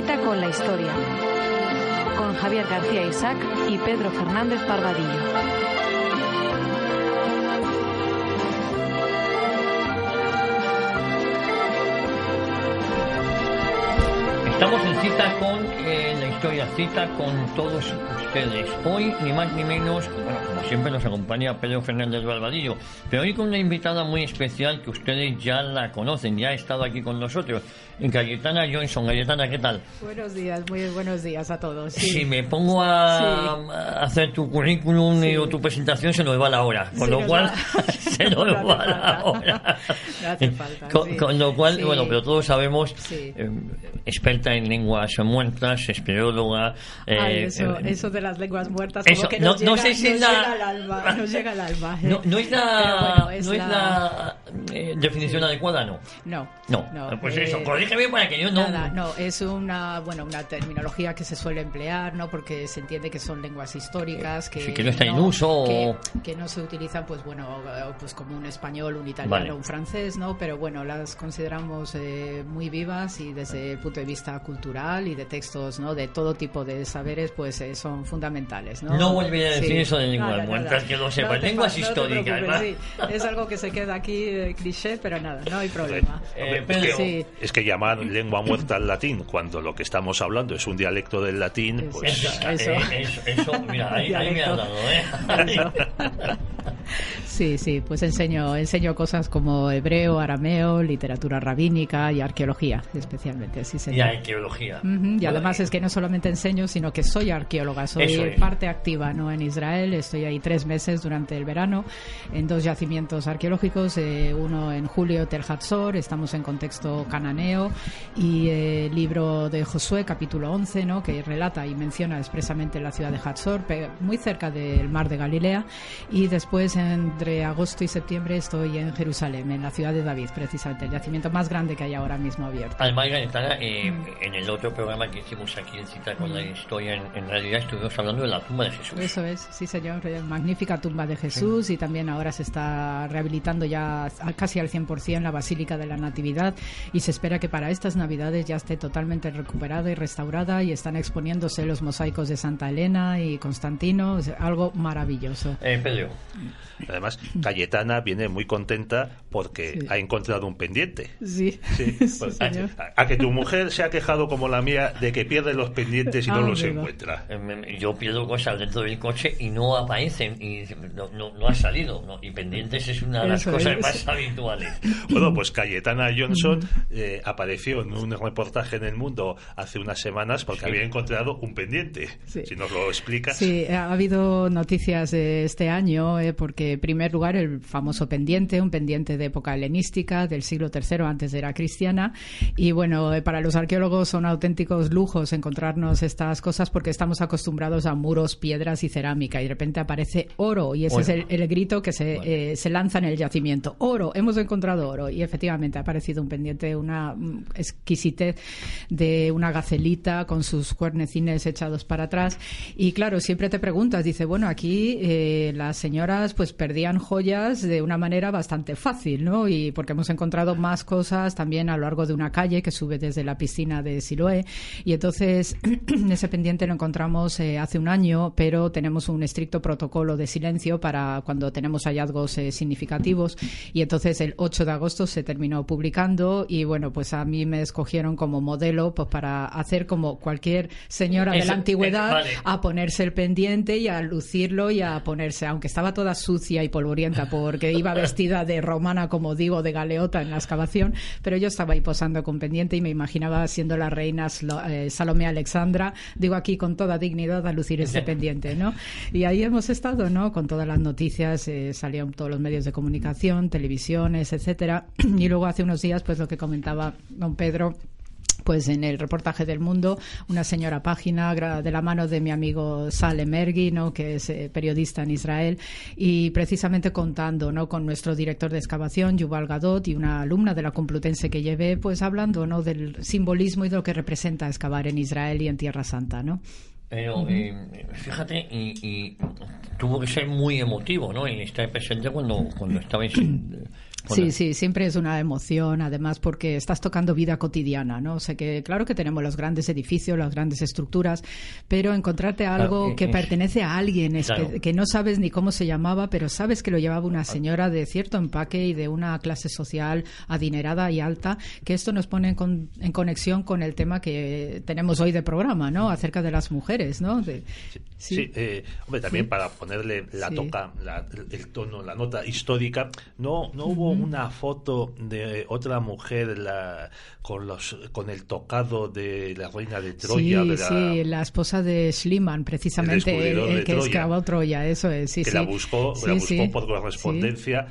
Cita con la historia, con Javier García Isaac y Pedro Fernández Barbadillo. Estamos en cita con la historia, cita con todos ustedes. Hoy, ni más ni menos, bueno, como siempre nos acompaña Pedro Fernández Barbadillo, pero hoy con una invitada muy especial que ustedes ya la conocen, ya ha estado aquí con nosotros, Cayetana Johnson. Cayetana, ¿qué tal? Buenos días, muy buenos días a todos. Sí. Si me pongo a hacer tu currículum o tu presentación, se nos va la hora, con lo cual se nos va la hora. No hace falta. Con lo cual, bueno, pero todos sabemos, experta en lenguas muertas, espeleóloga. Eso de las lenguas muertas, eso, como que no sé si llega al alma. Nos llega al alma. No es la definición adecuada, ¿no? No. Pues eso, corrígeme para que yo no. Nada, no, es una terminología que se suele emplear, ¿no? Porque se entiende que son lenguas históricas, que no está en uso. Que no se utilizan, pues como un español, un italiano, un francés, ¿no? Pero bueno, las consideramos muy vivas y desde el punto de vista cultural y de textos, ¿no? De todo tipo de saberes, pues son fundamentales, ¿no? No volveré a decir eso de lenguas muertas, que lo sepan, lenguas históricas. Es algo que se queda aquí cliché, pero nada, no hay problema. Es que llamar lengua muerta al latín cuando lo que estamos hablando es un dialecto del latín, pues eso, mira, ahí me ha dado, Sí, pues enseño cosas como hebreo, arameo, literatura rabínica y arqueología, especialmente. Sí, señor. Y arqueología. Y además es que no solamente enseño, sino que soy arqueóloga, soy parte activa, ¿no? En Israel, estoy ahí 3 meses durante el verano en 2 yacimientos arqueológicos, uno en Julio, Tel Hatzor, estamos en contexto cananeo, y el libro de Josué, capítulo 11, ¿no? Que relata y menciona expresamente la ciudad de Hatzor, muy cerca del mar de Galilea, y después entre agosto y septiembre estoy en Jerusalén, en la ciudad de David, precisamente, el yacimiento más grande que hay ahora mismo abierto. Además, en el otro programa que hicimos aquí en Cita con la Historia, en realidad estuvimos hablando de la tumba de Jesús. Eso es, sí señor, magnífica tumba de Jesús, y también ahora se está rehabilitando ya casi al 100% la Basílica de la Natividad, y se espera que para estas Navidades ya esté totalmente recuperada y restaurada, y están exponiéndose los mosaicos de Santa Elena y Constantino, algo maravilloso. Pedro. Además, Cayetana viene muy contenta porque ha encontrado un pendiente. Sí, pues, a que tu mujer se ha quejado como la mía de que pierde los pendientes y no los encuentra. Yo pierdo cosas dentro del coche y no aparecen, y no ha salido, ¿no? Y pendientes es una de las cosas más habituales. Bueno, pues Cayetana Johnson apareció en un reportaje en El Mundo hace unas semanas porque había encontrado un pendiente. Si nos lo explicas. Sí, ha habido noticias este año, porque en primer lugar el famoso pendiente, un pendiente de época helenística del siglo III antes de era cristiana, y bueno, para los arqueólogos son auténticos lujos encontrarnos estas cosas porque estamos acostumbrados a muros, piedras y cerámica, y de repente aparece oro, y ese es el grito que se lanza en el yacimiento: oro, hemos encontrado oro. Y efectivamente ha aparecido un pendiente, una exquisitez de una gacelita con sus cuernecines echados para atrás, y claro, siempre te preguntas, dice, bueno, aquí las señoras pues perdían joyas de una manera bastante fácil, ¿no? Y porque hemos encontrado más cosas también a lo largo de una calle que sube desde la piscina de Siloé, y entonces ese pendiente lo encontramos hace un año, pero tenemos un estricto protocolo de silencio para cuando tenemos hallazgos significativos, y entonces el 8 de agosto se terminó publicando, y bueno, pues a mí me escogieron como modelo pues para hacer como cualquier señora de la antigüedad, a ponerse el pendiente y a lucirlo y a ponerse, aunque estaba toda sucia y polvorienta porque iba vestida de romana, como digo, de galeota en la excavación, pero yo estaba ahí posando con pendiente y me imaginaba siendo la reina Salomé Alexandra, digo aquí con toda dignidad, a lucir ese pendiente, ¿no? Y ahí hemos estado, ¿no? Con todas las noticias, salían todos los medios de comunicación, televisiones, etcétera, y luego hace unos días, pues lo que comentaba don Pedro, pues en el reportaje del Mundo, una señora página de la mano de mi amigo Saleh Merghi, ¿no? Que es periodista en Israel, y precisamente contando, ¿no? Con nuestro director de excavación, Yuval Gadot, y una alumna de la Complutense que llevé, pues hablando, ¿no? Del simbolismo y de lo que representa excavar en Israel y en Tierra Santa, ¿no? Pero fíjate, y tuvo que ser muy emotivo, ¿no? En estar presente cuando estabais Sí, siempre es una emoción, además porque estás tocando vida cotidiana, ¿no? O sea que claro que tenemos los grandes edificios, las grandes estructuras, pero encontrarte algo que pertenece a alguien, que no sabes ni cómo se llamaba, pero sabes que lo llevaba una señora de cierto empaque y de una clase social adinerada y alta, que esto nos pone en conexión con el tema que tenemos hoy de programa, ¿no? Acerca de las mujeres, ¿no? Hombre, también para ponerle el tono, la nota histórica, no hubo una foto de otra mujer con el tocado de la reina de Troya. La esposa de Schliemann, precisamente, el que excavó Troya, eso es. Que la buscó por correspondencia.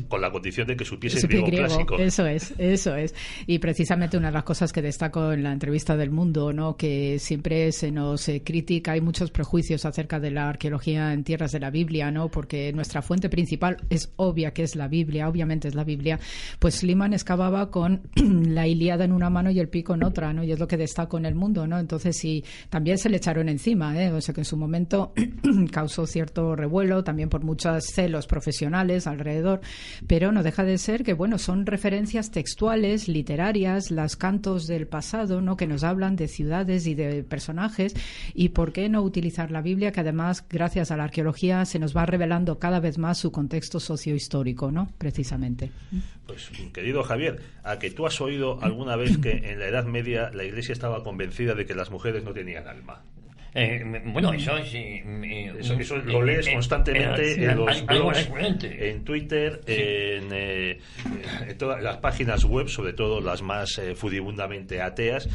Con la condición de que supiese griego clásico. Eso es. Y precisamente una de las cosas que destaco en la entrevista del Mundo, ¿no? Que siempre se nos critica, hay muchos prejuicios acerca de la arqueología en tierras de la Biblia, ¿no? Porque nuestra fuente principal es obvia que es la Biblia, obviamente es la Biblia. Pues Schliemann excavaba con la Ilíada en una mano y el Pico en otra, ¿no? Y es lo que destaco en el Mundo, ¿no? Entonces sí, también se le echaron encima, ¿eh? O sea que en su momento causó cierto revuelo, también por muchos celos profesionales alrededor. Pero no deja de ser que, bueno, son referencias textuales, literarias, los cantos del pasado, ¿no? Que nos hablan de ciudades y de personajes, y por qué no utilizar la Biblia, que además, gracias a la arqueología, se nos va revelando cada vez más su contexto sociohistórico, ¿no? Precisamente. Pues, querido Javier, ¿a que tú has oído alguna vez que en la Edad Media la Iglesia estaba convencida de que las mujeres no tenían alma? Bueno, eso es... Eso lo lees constantemente en los blogs, en Twitter, en todas las páginas web, sobre todo las más furibundamente ateas,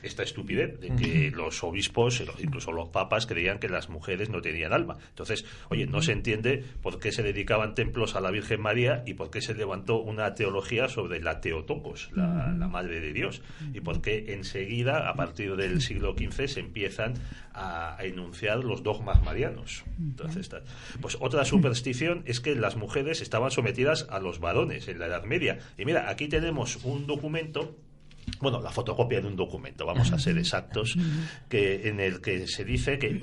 esta estupidez de que los obispos, incluso los papas, creían que las mujeres no tenían alma. Entonces, oye, no se entiende por qué se dedicaban templos a la Virgen María y por qué se levantó una teología sobre la Theotokos, la Madre de Dios, y por qué enseguida, a partir del siglo XV, se empiezan a enunciar los dogmas marianos. Entonces, pues otra superstición es que las mujeres estaban sometidas a los varones en la Edad Media. Y mira, aquí tenemos un documento, bueno, la fotocopia de un documento, vamos a ser exactos, en el que se dice que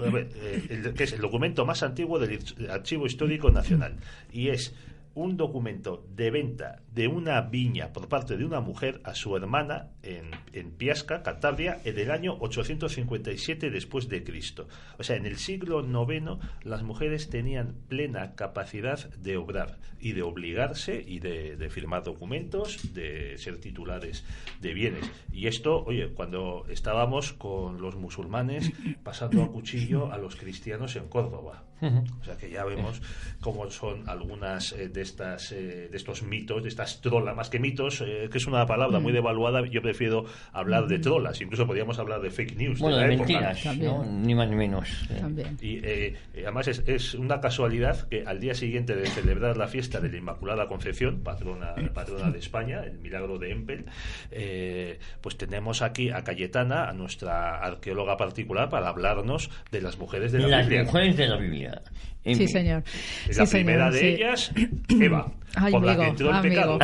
es el documento más antiguo del Archivo Histórico Nacional, y es un documento de venta de una viña por parte de una mujer a su hermana en Piasca, Cantabria, en el año 857 después de Cristo. O sea, en el siglo IX las mujeres tenían plena capacidad de obrar y de obligarse y de firmar documentos, de ser titulares de bienes. Y esto, oye, cuando estábamos con los musulmanes pasando a cuchillo a los cristianos en Córdoba. O sea que ya vemos cómo son algunas de estos mitos, de estas trolas, más que mitos, que es una palabra muy devaluada. Yo prefiero hablar de trolas, incluso podríamos hablar de fake news. Bueno, de mentiras, ¿no? Ni más ni menos. Y además es una casualidad que al día siguiente de celebrar la fiesta de la Inmaculada Concepción, patrona de España, el milagro de Empel, pues tenemos aquí a Cayetana, a nuestra arqueóloga particular, para hablarnos de las mujeres de la Biblia. Las mujeres de la Biblia. Sí, señor. La primera de ellas, Eva, por la que entró el pecado.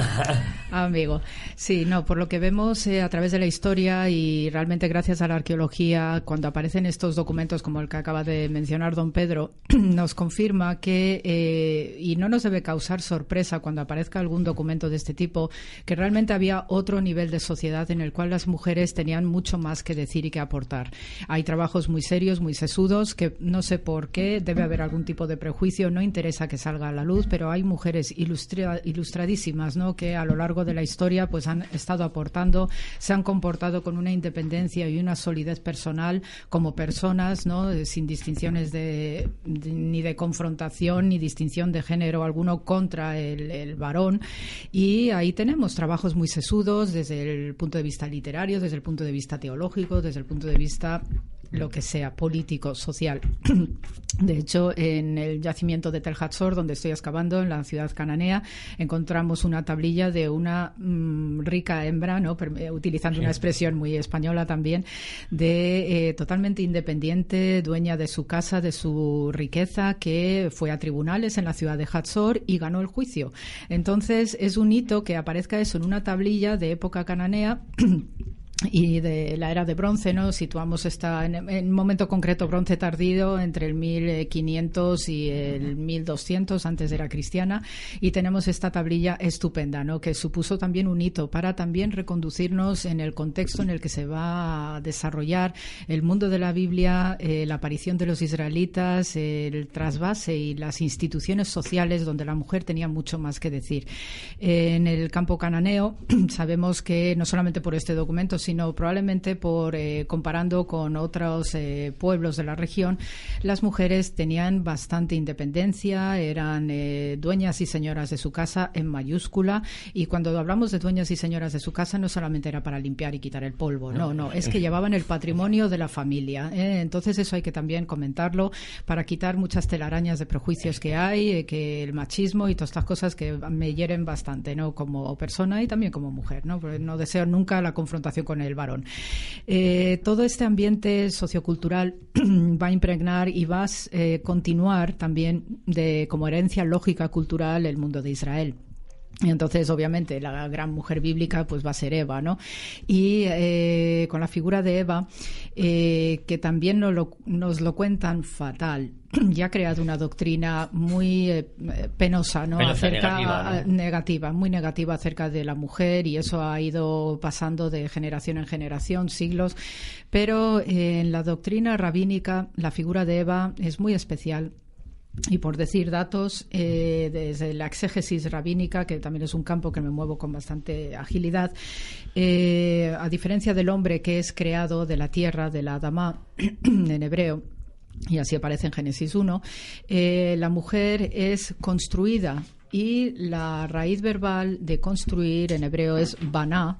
Amigo. Sí, no, por lo que vemos a través de la historia y realmente gracias a la arqueología, cuando aparecen estos documentos como el que acaba de mencionar don Pedro, nos confirma que, y no nos debe causar sorpresa cuando aparezca algún documento de este tipo, que realmente había otro nivel de sociedad en el cual las mujeres tenían mucho más que decir y que aportar. Hay trabajos muy serios, muy sesudos, que no sé por qué, debe haber algún tipo de prejuicio, no interesa que salga a la luz, pero hay mujeres ilustradísimas, ¿no?, que a lo largo de la historia pues han estado aportando, se han comportado con una independencia y una solidez personal como personas, ¿no?, sin distinciones ni de confrontación ni distinción de género alguno contra el varón. Y ahí tenemos trabajos muy sesudos desde el punto de vista literario, desde el punto de vista teológico, desde el punto de vista lo que sea, político, social. De hecho, en el yacimiento de Tel Hatzor, donde estoy excavando, en la ciudad cananea, encontramos una tablilla de una rica hembra, ¿no?, utilizando una expresión muy española también, de totalmente independiente, dueña de su casa, de su riqueza, que fue a tribunales en la ciudad de Hatzor y ganó el juicio. Entonces, es un hito que aparezca eso en una tablilla de época cananea y de la era de bronce, ¿no? Situamos en un momento concreto bronce tardío entre el 1500 y el 1200 antes de era cristiana, y tenemos esta tablilla estupenda, ¿no? Que supuso también un hito para también reconducirnos en el contexto en el que se va a desarrollar el mundo de la Biblia, la aparición de los israelitas, el trasvase y las instituciones sociales donde la mujer tenía mucho más que decir. En el campo cananeo sabemos que no solamente por este documento, sino probablemente por comparando con otros pueblos de la región, las mujeres tenían bastante independencia, eran dueñas y señoras de su casa en mayúscula, y cuando hablamos de dueñas y señoras de su casa no solamente era para limpiar y quitar el polvo, no, es que llevaban el patrimonio de la familia, entonces eso hay que también comentarlo para quitar muchas telarañas de prejuicios que hay, que el machismo y todas estas cosas que me hieren bastante, ¿no? Como persona y también como mujer, ¿no? Porque no deseo nunca la confrontación con el varón. Todo este ambiente sociocultural va a impregnar y va a continuar también como herencia lógica cultural el mundo de Israel. Y entonces, obviamente, la gran mujer bíblica pues va a ser Eva, ¿no? Y con la figura de Eva, que también nos lo cuentan fatal. Ya ha creado una doctrina muy penosa, ¿no? Muy negativa acerca de la mujer, y eso ha ido pasando de generación en generación, siglos. Pero en la doctrina rabínica, la figura de Eva es muy especial. Y por decir datos, desde la exégesis rabínica, que también es un campo que me muevo con bastante agilidad, a diferencia del hombre que es creado de la tierra, de la Adamá, en hebreo, y así aparece en Génesis 1, la mujer es construida, y la raíz verbal de construir en hebreo es baná.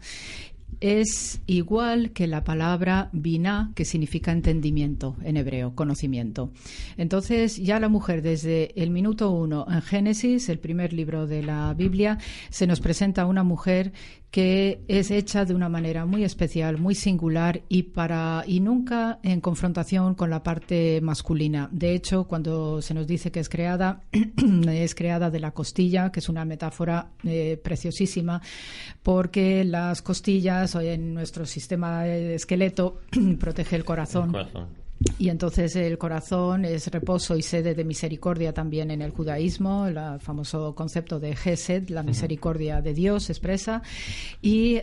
Es igual que la palabra biná, que significa entendimiento en hebreo, conocimiento. Entonces, ya la mujer, desde el minuto 1 en Génesis, el primer libro de la Biblia, se nos presenta a una mujer que es hecha de una manera muy especial, muy singular, y nunca en confrontación con la parte masculina. De hecho, cuando se nos dice que es creada de la costilla, que es una metáfora preciosísima, porque las costillas en nuestro sistema de esqueleto protege el corazón. Y entonces el corazón es reposo y sede de misericordia también en el judaísmo, el famoso concepto de Gesed, la misericordia de Dios expresa. Y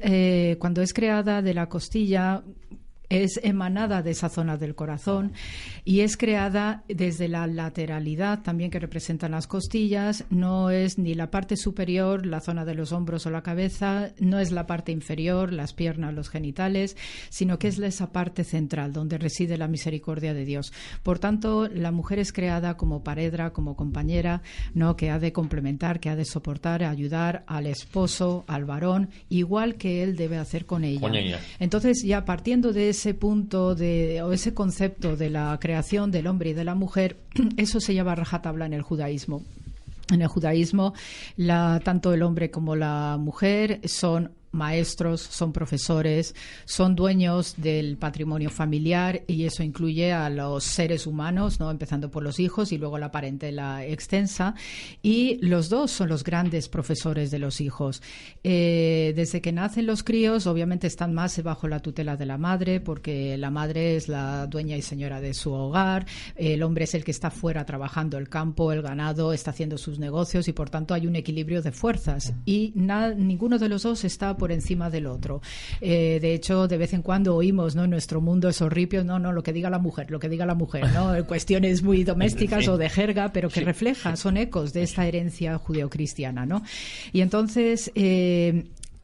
cuando es creada de la costilla, es emanada de esa zona del corazón, y es creada desde la lateralidad también que representan las costillas. No es ni la parte superior, la zona de los hombros o la cabeza, no es la parte inferior, las piernas, los genitales, sino que es esa parte central donde reside la misericordia de Dios. Por tanto, la mujer es creada como paredra, como compañera, ¿no? Que ha de complementar, que ha de soportar, ayudar al esposo, al varón, igual que él debe hacer con ella. Entonces, ya partiendo de ese punto o ese concepto de la creación del hombre y de la mujer, eso se llama rajatabla en el judaísmo. En el judaísmo, tanto el hombre como la mujer son maestros, son profesores, son dueños del patrimonio familiar, y eso incluye a los seres humanos, ¿no? Empezando por los hijos y luego la parentela extensa, y los dos son los grandes profesores de los hijos. Desde que nacen los críos, obviamente están más bajo la tutela de la madre, porque la madre es la dueña y señora de su hogar, el hombre es el que está fuera trabajando el campo, el ganado, está haciendo sus negocios, y por tanto hay un equilibrio de fuerzas, y ninguno de los dos está por encima del otro. De hecho, de vez en cuando oímos, ¿no? En nuestro mundo esos ripios, no, lo que diga la mujer, ¿no? Cuestiones muy domésticas o de jerga, pero que reflejan, son ecos de esta herencia judeocristiana, ¿no? Y entonces,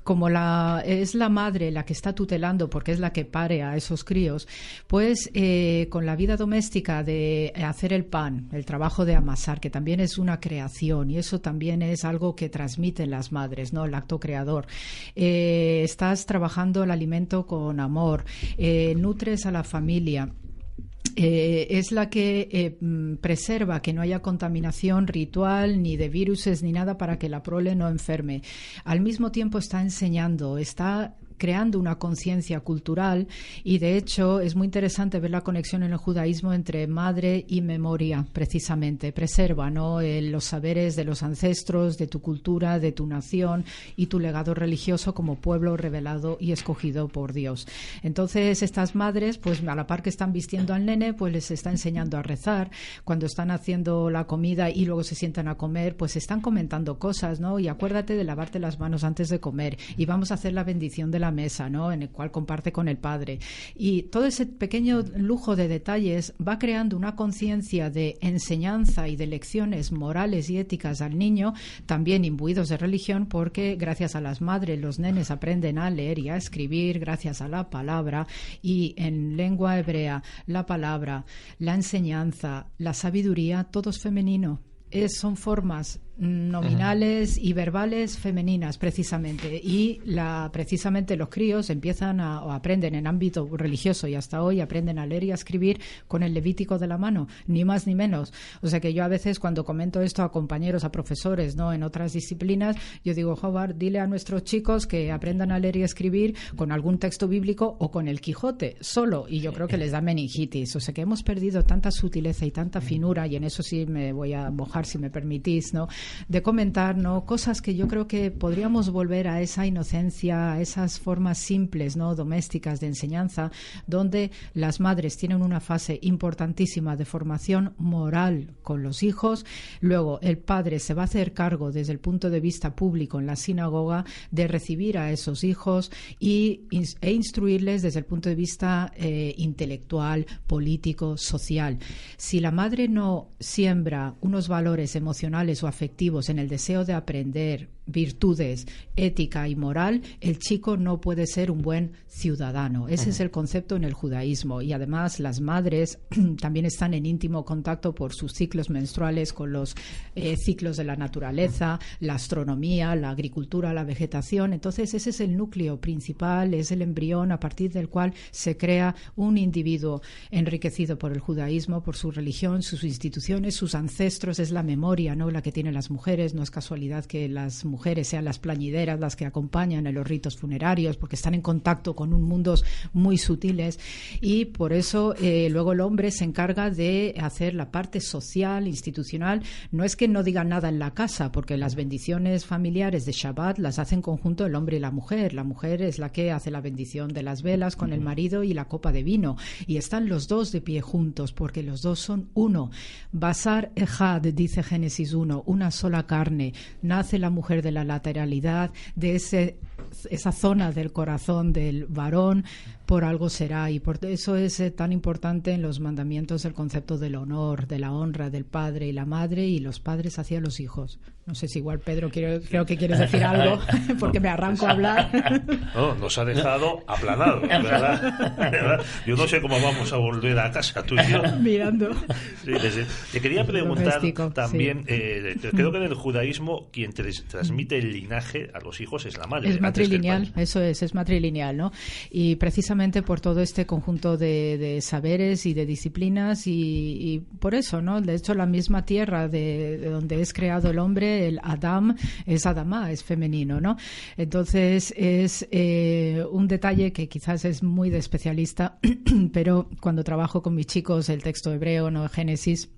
como es la madre la que está tutelando, porque es la que pare a esos críos, pues con la vida doméstica de hacer el pan, el trabajo de amasar, que también es una creación, y eso también es algo que transmiten las madres, ¿no? El acto creador. Estás trabajando el alimento con amor, nutres a la familia. Es la que preserva que no haya contaminación ritual, ni de viruses, ni nada, para que la prole no enferme. Al mismo tiempo está enseñando, está creando una conciencia cultural, y de hecho es muy interesante ver la conexión en el judaísmo entre madre y memoria, precisamente. Preserva, ¿no?, los saberes de los ancestros, de tu cultura, de tu nación y tu legado religioso como pueblo revelado y escogido por Dios. Entonces estas madres, pues a la par que están vistiendo al nene, pues les está enseñando a rezar. Cuando están haciendo la comida y luego se sientan a comer, pues están comentando cosas, ¿no? Y acuérdate de lavarte las manos antes de comer, y vamos a hacer la bendición de la mesa, ¿no?, en el cual comparte con el padre. Y todo ese pequeño lujo de detalles va creando una conciencia de enseñanza y de lecciones morales y éticas al niño, también imbuidos de religión, porque gracias a las madres los nenes aprenden a leer y a escribir gracias a la palabra, y en lengua hebrea la palabra, la enseñanza, la sabiduría, todo es femenino. Son formas nominales y verbales femeninas, precisamente, y precisamente los críos empiezan o aprenden en ámbito religioso, y hasta hoy aprenden a leer y a escribir con el Levítico de la mano, ni más ni menos. O sea que yo a veces, cuando comento esto a compañeros, a profesores, ¿no?, en otras disciplinas, yo digo: Howard, dile a nuestros chicos que aprendan a leer y a escribir con algún texto bíblico o con el Quijote solo, y yo creo que les da meningitis. O sea que hemos perdido tanta sutileza y tanta finura, y en eso sí me voy a mojar, si me permitís, ¿no?, de comentar, ¿no?, cosas que yo creo que podríamos volver a esa inocencia, a esas formas simples, ¿no?, domésticas de enseñanza, donde las madres tienen una fase importantísima de formación moral con los hijos. Luego el padre se va a hacer cargo desde el punto de vista público en la sinagoga de recibir a esos hijos e instruirles desde el punto de vista intelectual, político, social. Si la madre no siembra unos valores emocionales o afectivos en el deseo de aprender virtudes, ética y moral, el chico no puede ser un buen ciudadano. Ese es el concepto en el judaísmo, y además las madres también están en íntimo contacto por sus ciclos menstruales con los ciclos de la naturaleza, la astronomía, la agricultura, la vegetación. Entonces ese es el núcleo principal, es el embrión a partir del cual se crea un individuo enriquecido por el judaísmo, por su religión, sus instituciones, sus ancestros. Es la memoria, ¿no?, la que tienen las mujeres. No es casualidad que las mujeres sean las plañideras las que acompañan en los ritos funerarios, porque están en contacto con un mundos muy sutiles, y por eso luego el hombre se encarga de hacer la parte social, institucional. No es que no digan nada en la casa, porque las bendiciones familiares de Shabbat las hace en conjunto el hombre y la mujer. La mujer es la que hace la bendición de las velas con el marido y la copa de vino, y están los dos de pie juntos, porque los dos son uno. Basar Ejad, dice Génesis 1, una sola carne. Nace la mujer de la lateralidad, de esa zona del corazón del varón, por algo será, y por eso es tan importante en los mandamientos el concepto del honor, de la honra del padre y la madre, y los padres hacia los hijos. No sé si igual, Pedro, creo que quieres decir algo, porque me arranco a hablar. No, nos ha dejado aplanado, ¿verdad? Yo no sé cómo vamos a volver a casa, tú y yo. Mirando. Sí, te quería preguntar también, sí. Creo que en el judaísmo quien transmite el linaje a los hijos es la madre. Es matrilineal, eso es matrilineal, ¿no? Y precisamente por todo este conjunto de saberes y de disciplinas, y por eso, ¿no? De hecho, la misma tierra de donde es creado el hombre, el Adam, es Adamá, es femenino, ¿no? Entonces es un detalle que quizás es muy de especialista, pero cuando trabajo con mis chicos el texto hebreo, ¿no?, Génesis,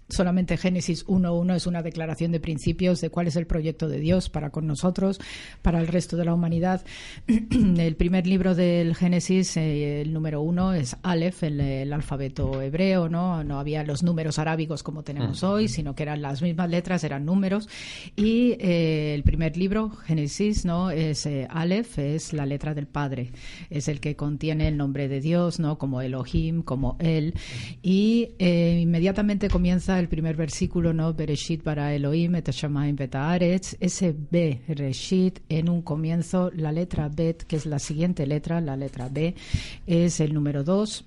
solamente Génesis 1.1 es una declaración de principios de cuál es el proyecto de Dios para con nosotros, para el resto de la humanidad. El primer libro del Génesis, el número 1, es Aleph, el alfabeto hebreo, ¿no? No había los números arábigos como tenemos hoy, sino que eran las mismas letras, eran números. Y el primer libro, Génesis, ¿no?, es Aleph, es la letra del Padre, es el que contiene el nombre de Dios, ¿no?, como Elohim, como Él. Y inmediatamente comienza el primer versículo, ¿no? Bereshit bara Elohim et hashamayim vet haaretz. Ese Bereshit, en un comienzo, la letra Bet, que es la siguiente letra, la letra B, es el número 2.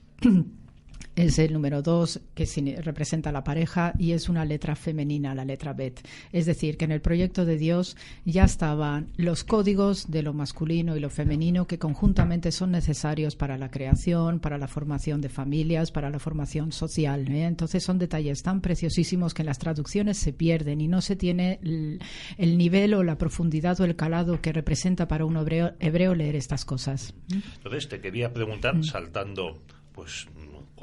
Es el número 2, que representa a la pareja, y es una letra femenina, la letra Bet. Es decir, que en el proyecto de Dios ya estaban los códigos de lo masculino y lo femenino que conjuntamente son necesarios para la creación, para la formación de familias, para la formación social, ¿eh? Entonces son detalles tan preciosísimos que en las traducciones se pierden y no se tiene el nivel o la profundidad o el calado que representa para un hebreo leer estas cosas. Entonces te quería preguntar, saltando pues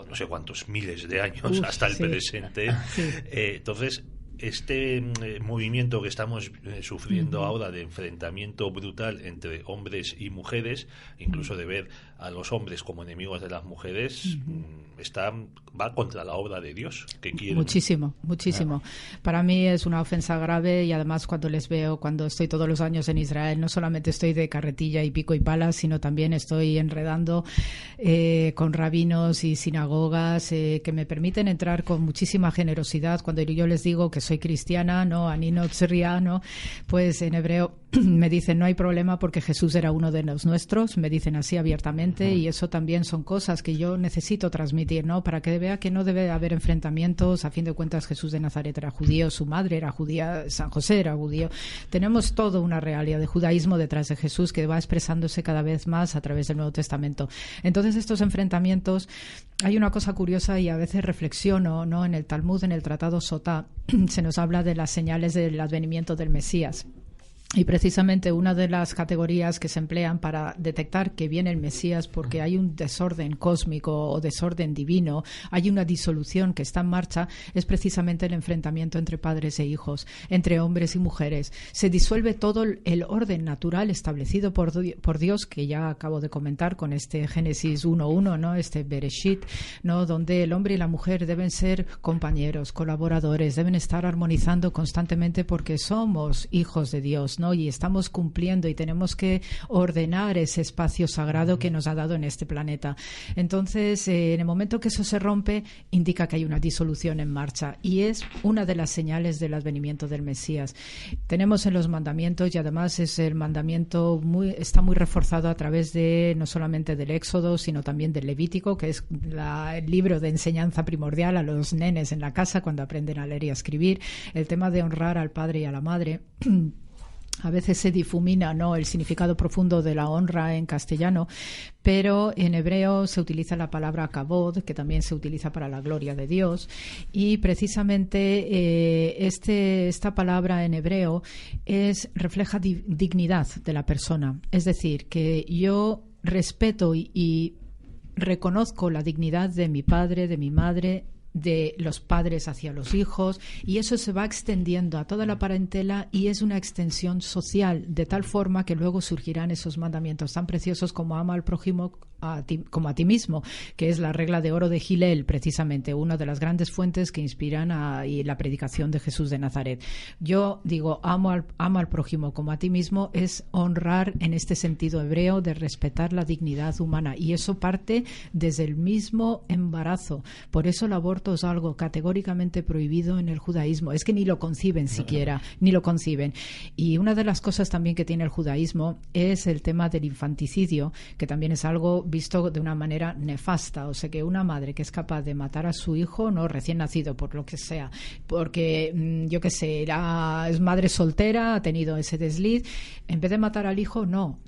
no sé cuántos miles de años hasta el presente. Sí. Entonces, este movimiento que estamos sufriendo ahora de enfrentamiento brutal entre hombres y mujeres, incluso de ver a los hombres como enemigos de las mujeres, va contra la obra de Dios que quiere. Muchísimo. Para mí es una ofensa grave, y además cuando les veo, cuando estoy todos los años en Israel, no solamente estoy de carretilla y pico y pala, sino también estoy enredando con rabinos y sinagogas que me permiten entrar con muchísima generosidad. Cuando yo les digo que soy cristiana, no, Anino Tzria, no, pues en hebreo me dicen no hay problema porque Jesús era uno de los nuestros, me dicen así abiertamente, y eso también son cosas que yo necesito transmitir, ¿no? Para que vea que no debe haber enfrentamientos. A fin de cuentas, Jesús de Nazaret era judío, su madre era judía, San José era judío. Tenemos toda una realidad de judaísmo detrás de Jesús que va expresándose cada vez más a través del Nuevo Testamento. Entonces, estos enfrentamientos, hay una cosa curiosa y a veces reflexiono, ¿no? En el Talmud, en el Tratado Sotá, se nos habla de las señales del advenimiento del Mesías. Y precisamente una de las categorías que se emplean para detectar que viene el Mesías, porque hay un desorden cósmico o desorden divino, hay una disolución que está en marcha, es precisamente el enfrentamiento entre padres e hijos, entre hombres y mujeres. Se disuelve todo el orden natural establecido por Dios, que ya acabo de comentar con este Génesis 1.1, ¿no? Este Bereshit, ¿no? Donde el hombre y la mujer deben ser compañeros, colaboradores, deben estar armonizando constantemente porque somos hijos de Dios, ¿no? Y estamos cumpliendo y tenemos que ordenar ese espacio sagrado que nos ha dado en este planeta. Entonces, en el momento que eso se rompe, indica que hay una disolución en marcha, y es una de las señales del advenimiento del Mesías. Tenemos en los mandamientos, y además es el mandamiento está muy reforzado a través de no solamente del Éxodo, sino también del Levítico, que es el libro de enseñanza primordial a los nenes en la casa cuando aprenden a leer y a escribir, el tema de honrar al padre y a la madre. A veces se difumina, ¿no?, el significado profundo de la honra en castellano, pero en hebreo se utiliza la palabra kavod, que también se utiliza para la gloria de Dios, y precisamente esta palabra en hebreo refleja dignidad de la persona. Es decir, que yo respeto y reconozco la dignidad de mi padre, de mi madre, de los padres hacia los hijos, y eso se va extendiendo a toda la parentela y es una extensión social, de tal forma que luego surgirán esos mandamientos tan preciosos como ama al prójimo como a ti mismo, que es la regla de oro de Hillel, precisamente una de las grandes fuentes que inspiran la predicación de Jesús de Nazaret. Yo digo, ama al prójimo como a ti mismo, es honrar en este sentido hebreo de respetar la dignidad humana, y eso parte desde el mismo embarazo. Por eso el aborto es algo categóricamente prohibido en el judaísmo. Es que ni lo conciben siquiera, ni lo conciben. Y una de las cosas también que tiene el judaísmo es el tema del infanticidio, que también es algo visto de una manera nefasta. O sea, que una madre que es capaz de matar a su hijo, no recién nacido, por lo que sea, porque yo qué sé, es madre soltera, ha tenido ese desliz, en vez de matar al hijo, no,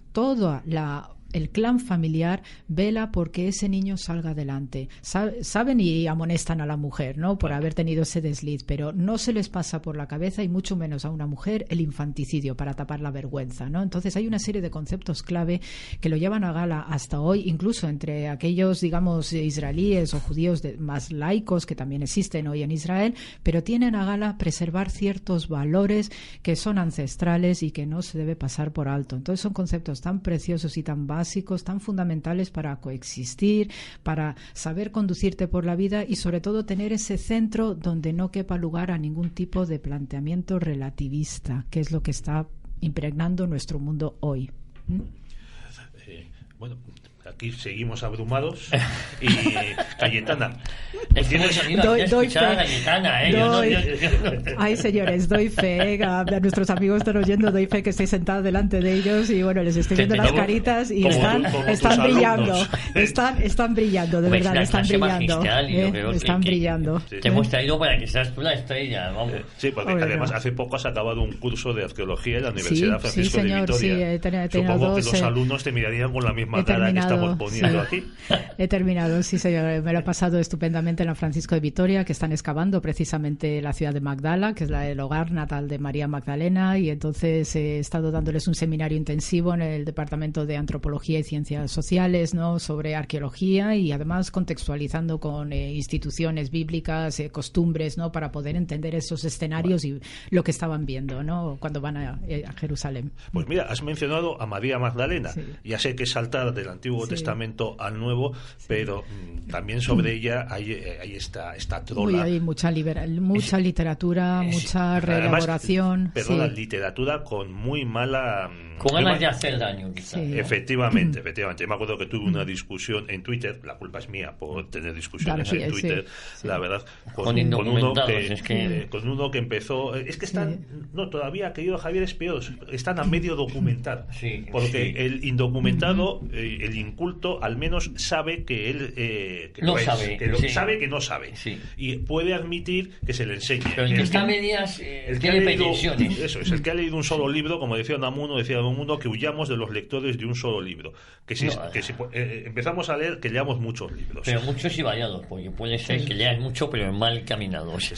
el clan familiar vela porque ese niño salga adelante. Saben y amonestan a la mujer, ¿no?, por haber tenido ese desliz, pero no se les pasa por la cabeza, y mucho menos a una mujer, el infanticidio para tapar la vergüenza, ¿no? Entonces hay una serie de conceptos clave que lo llevan a gala hasta hoy, incluso entre aquellos, digamos, israelíes o judíos más laicos que también existen hoy en Israel, pero tienen a gala preservar ciertos valores que son ancestrales y que no se debe pasar por alto. Entonces son conceptos tan preciosos y tan básicos, tan fundamentales para coexistir, para saber conducirte por la vida, y sobre todo tener ese centro donde no quepa lugar a ningún tipo de planteamiento relativista, que es lo que está impregnando nuestro mundo hoy. Bueno, aquí seguimos abrumados. Y Cayetana, doy fe. Ay, señores, doy fe a nuestros amigos están oyendo, doy fe que estoy sentada delante de ellos y bueno, les estoy viendo las caritas y están brillando, están brillando, de verdad, están brillando, están brillando. Te hemos traído para que seas tú la estrella, vamos. Sí, porque además hace poco has acabado un curso de arqueología en la Universidad Francisco de Vitoria. Supongo que los alumnos te mirarían con la misma cara que estamos poniendo aquí. He terminado, sí señor, me lo he pasado estupendamente en la Francisco de Vitoria, que están excavando precisamente la ciudad de Magdala, que es el hogar natal de María Magdalena, y entonces he estado dándoles un seminario intensivo en el Departamento de Antropología y Ciencias Sociales, ¿no?, sobre arqueología y además contextualizando con instituciones bíblicas, costumbres, ¿no?, para poder entender esos escenarios y lo que estaban viendo, ¿no?, cuando van a Jerusalén. Pues mira, has mencionado a María Magdalena. Sí. Ya sé que es saltar del Antiguo Testamento al Nuevo, pero también sobre ella hay esta trola. Hay mucha literatura, mucha reelaboración. Perdona, literatura con muy mala... Con ganas de hacer daño, quizás. Sí. Efectivamente. Me acuerdo que tuve una discusión en Twitter, la culpa es mía por tener discusiones en Twitter, la verdad, con uno que empezó... Es que están... No, todavía, querido Javier, es peor. Están a medio documentar. Porque el indocumentado, el inculto, al menos sabe que él sabe que no sabe. Sí. Y puede admitir que se le enseñe. Pero el que está a medias tiene pretensiones. Eso es, el que ha leído un solo libro, como decía Unamuno, que huyamos de los lectores de un solo libro. Empezamos a leer, que leamos muchos libros. Pero muchos y variados, porque puede ser que lean mucho, pero mal caminados.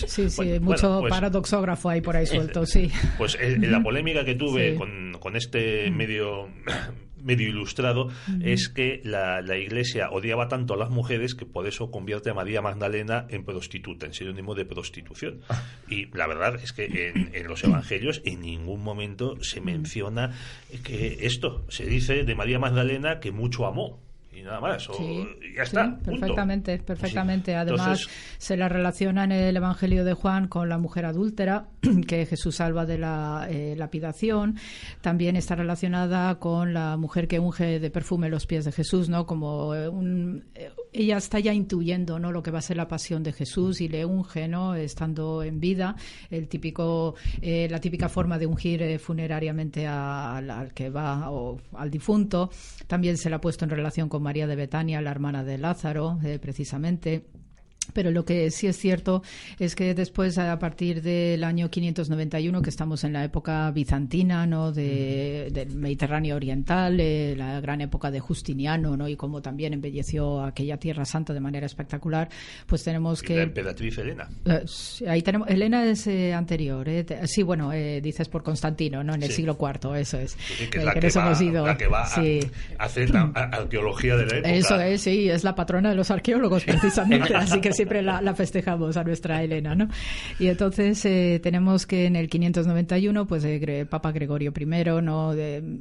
Mucho paradoxógrafo hay por ahí suelto, sí. Pues la polémica que tuve con este medio ilustrado es que la Iglesia odiaba tanto a las mujeres que por eso convierte a María Magdalena en prostituta, en sinónimo de prostitución. Y la verdad es que en los evangelios en ningún momento se menciona que esto. Se dice de María Magdalena que mucho amó. Y nada más, ya está. Perfectamente. Además, entonces, se la relaciona en el Evangelio de Juan con la mujer adúltera, que Jesús salva de la lapidación. También está relacionada con la mujer que unge de perfume los pies de Jesús, ¿no? Como ella está ya intuyendo, ¿no?, lo que va a ser la pasión de Jesús y le unge, ¿no?, estando en vida. La típica forma de ungir funerariamente al que va o al difunto. También se la ha puesto en relación con María de Betania, la hermana de Lázaro, precisamente. Pero lo que sí es cierto es que después, a partir del año 591, que estamos en la época bizantina, ¿no?, del Mediterráneo oriental, la gran época de Justiniano, ¿no?, y como también embelleció aquella Tierra Santa de manera espectacular, pues tenemos que... La emperatriz Helena. Ahí tenemos... Helena es anterior. Sí, bueno, dices por Constantino, ¿no?, en el siglo IV, eso es. Sí, que es la que va a hacer la arqueología de la época. Eso es, sí, es la patrona de los arqueólogos, precisamente, así que siempre la festejamos a nuestra Helena, ¿no? Y entonces tenemos que en el 591, pues el Papa Gregorio I, ¿no?,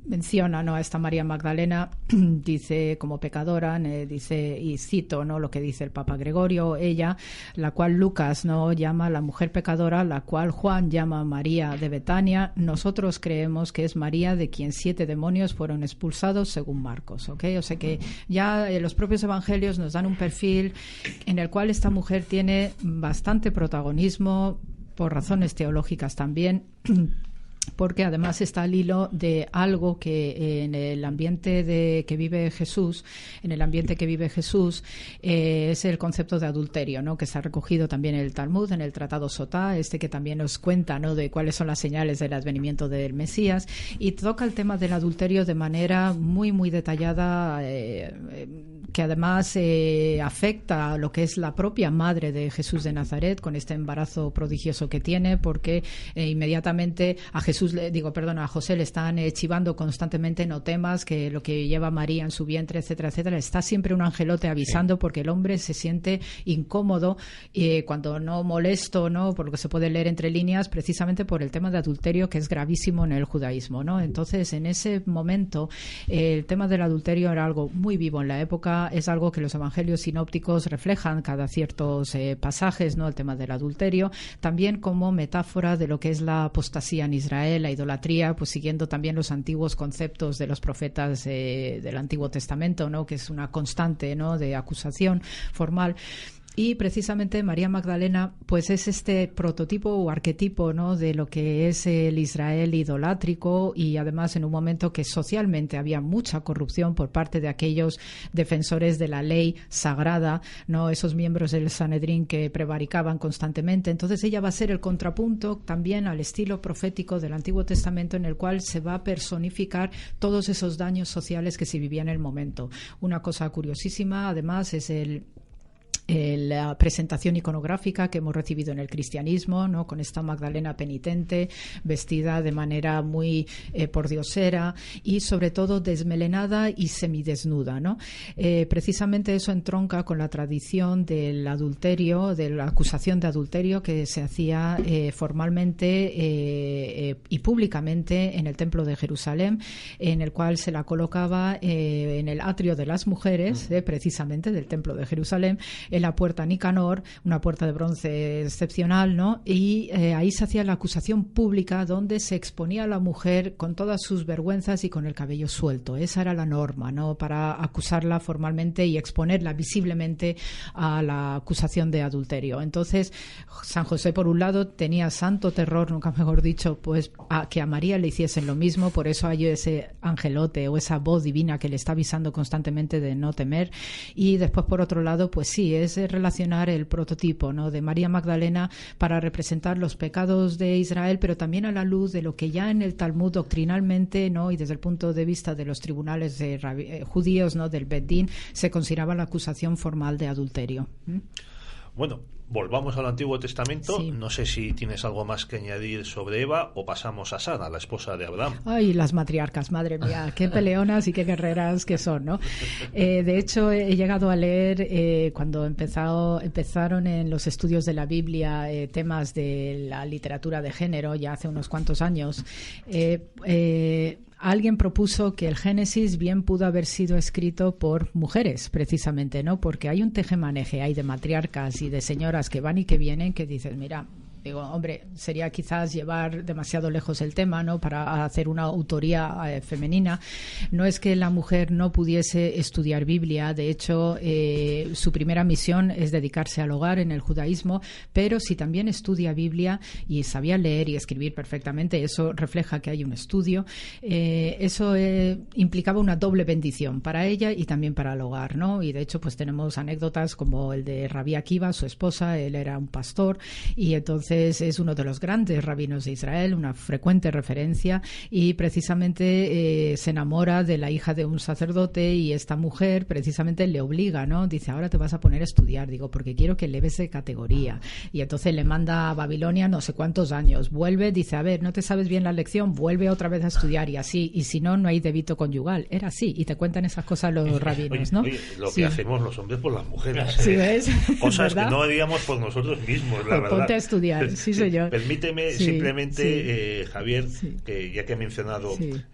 menciona, ¿no?, a esta María Magdalena, dice como pecadora, dice, y cito, ¿no?, lo que dice el Papa Gregorio, ella, la cual Lucas, ¿no?, llama la mujer pecadora, la cual Juan llama María de Betania, nosotros creemos que es María de quien 7 demonios fueron expulsados según Marcos, ¿ok? O sea que ya los propios evangelios nos dan un perfil en el cual esta mujer tiene bastante protagonismo por razones teológicas también, porque además está al hilo de algo que en el ambiente que vive Jesús, es el concepto de adulterio, ¿no?, que está recogido también en el Talmud, en el Tratado Sotá, que también nos cuenta, ¿no?, de cuáles son las señales del advenimiento del Mesías, y toca el tema del adulterio de manera muy, muy detallada, que además afecta a lo que es la propia madre de Jesús de Nazaret, con este embarazo prodigioso que tiene, porque inmediatamente a José le están chivando constantemente, no temas, que lo que lleva María en su vientre, etcétera, etcétera. Está siempre un angelote avisando, porque el hombre se siente incómodo, cuando no molesto, ¿no?, por lo que se puede leer entre líneas, precisamente por el tema de adulterio, que es gravísimo en el judaísmo, ¿no? Entonces, en ese momento, el tema del adulterio era algo muy vivo en la época. es algo que los evangelios sinópticos reflejan cada ciertos pasajes, ¿no? El tema del adulterio, también como metáfora de lo que es la apostasía en Israel, la idolatría, pues siguiendo también los antiguos conceptos de los profetas del Antiguo Testamento, ¿no? Que es una constante, ¿no? De acusación formal. Y precisamente María Magdalena pues es este prototipo o arquetipo, ¿no? De lo que es el Israel idolátrico, y además en un momento que socialmente había mucha corrupción por parte de aquellos defensores de la ley sagrada, ¿no? Esos miembros del Sanedrín que prevaricaban constantemente. Entonces ella va a ser el contrapunto también al estilo profético del Antiguo Testamento, en el cual se va a personificar todos esos daños sociales que se vivían en el momento. Una cosa curiosísima además es la presentación iconográfica que hemos recibido en el cristianismo, ¿no? Con esta Magdalena penitente, vestida de manera muy pordiosera y sobre todo desmelenada y semidesnuda, ¿no? Precisamente eso entronca con la tradición del adulterio, de la acusación de adulterio que se hacía formalmente y públicamente en el Templo de Jerusalén, en el cual se la colocaba en el atrio de las mujeres, precisamente del Templo de Jerusalén, en la puerta Nicanor, una puerta de bronce excepcional, ¿no? Y ahí se hacía la acusación pública, donde se exponía a la mujer con todas sus vergüenzas y con el cabello suelto. Esa era la norma, ¿no? Para acusarla formalmente y exponerla visiblemente a la acusación de adulterio. Entonces, San José, por un lado, tenía santo terror, nunca mejor dicho, pues a que a María le hiciesen lo mismo. Por eso hay ese angelote o esa voz divina que le está avisando constantemente de no temer. Y después, por otro lado, pues sí, es relacionar el prototipo, ¿no? De María Magdalena para representar los pecados de Israel, pero también a la luz de lo que ya en el Talmud doctrinalmente, ¿no? Y desde el punto de vista de los tribunales judíos, ¿no? Del Bet Din, se consideraba la acusación formal de adulterio. Bueno, volvamos al Antiguo Testamento. Sí. No sé si tienes algo más que añadir sobre Eva o pasamos a Sara, la esposa de Abraham. Ay, las matriarcas, madre mía, qué peleonas y qué guerreras que son, ¿no? De hecho, he llegado a leer cuando empezaron en los estudios de la Biblia temas de la literatura de género, ya hace unos cuantos años. Alguien propuso que el Génesis bien pudo haber sido escrito por mujeres, precisamente, ¿no? Porque hay un tejemaneje, hay de matriarcas y de señoras que van y que vienen, que dices, mira, digo, hombre, sería quizás llevar demasiado lejos el tema, ¿no? Para hacer una autoría femenina. No es que la mujer no pudiese estudiar Biblia, de hecho, su primera misión es dedicarse al hogar en el judaísmo, pero si también estudia Biblia y sabía leer y escribir perfectamente, eso refleja que hay un estudio, eso implicaba una doble bendición para ella y también para el hogar, ¿no? Y de hecho, pues tenemos anécdotas como el de Rabí Akiva, su esposa, él era un pastor y entonces es uno de los grandes rabinos de Israel, una frecuente referencia, y precisamente se enamora de la hija de un sacerdote y esta mujer precisamente le obliga, ¿no? Dice, ahora te vas a poner a estudiar, digo, porque quiero que eleves de categoría. Y entonces le manda a Babilonia no sé cuántos años, vuelve, dice, a ver, no te sabes bien la lección, vuelve otra vez a estudiar y así, y si no, no hay débito conyugal. Era así, y te cuentan esas cosas los rabinos, ¿no? Oye, lo que hacemos los hombres por las mujeres. ¿Sí ves? Cosas ¿verdad? que no haríamos por nosotros mismos, la verdad. Ponte a estudiar. Sí, soy yo. Permíteme simplemente, Javier, que ya que ha mencionado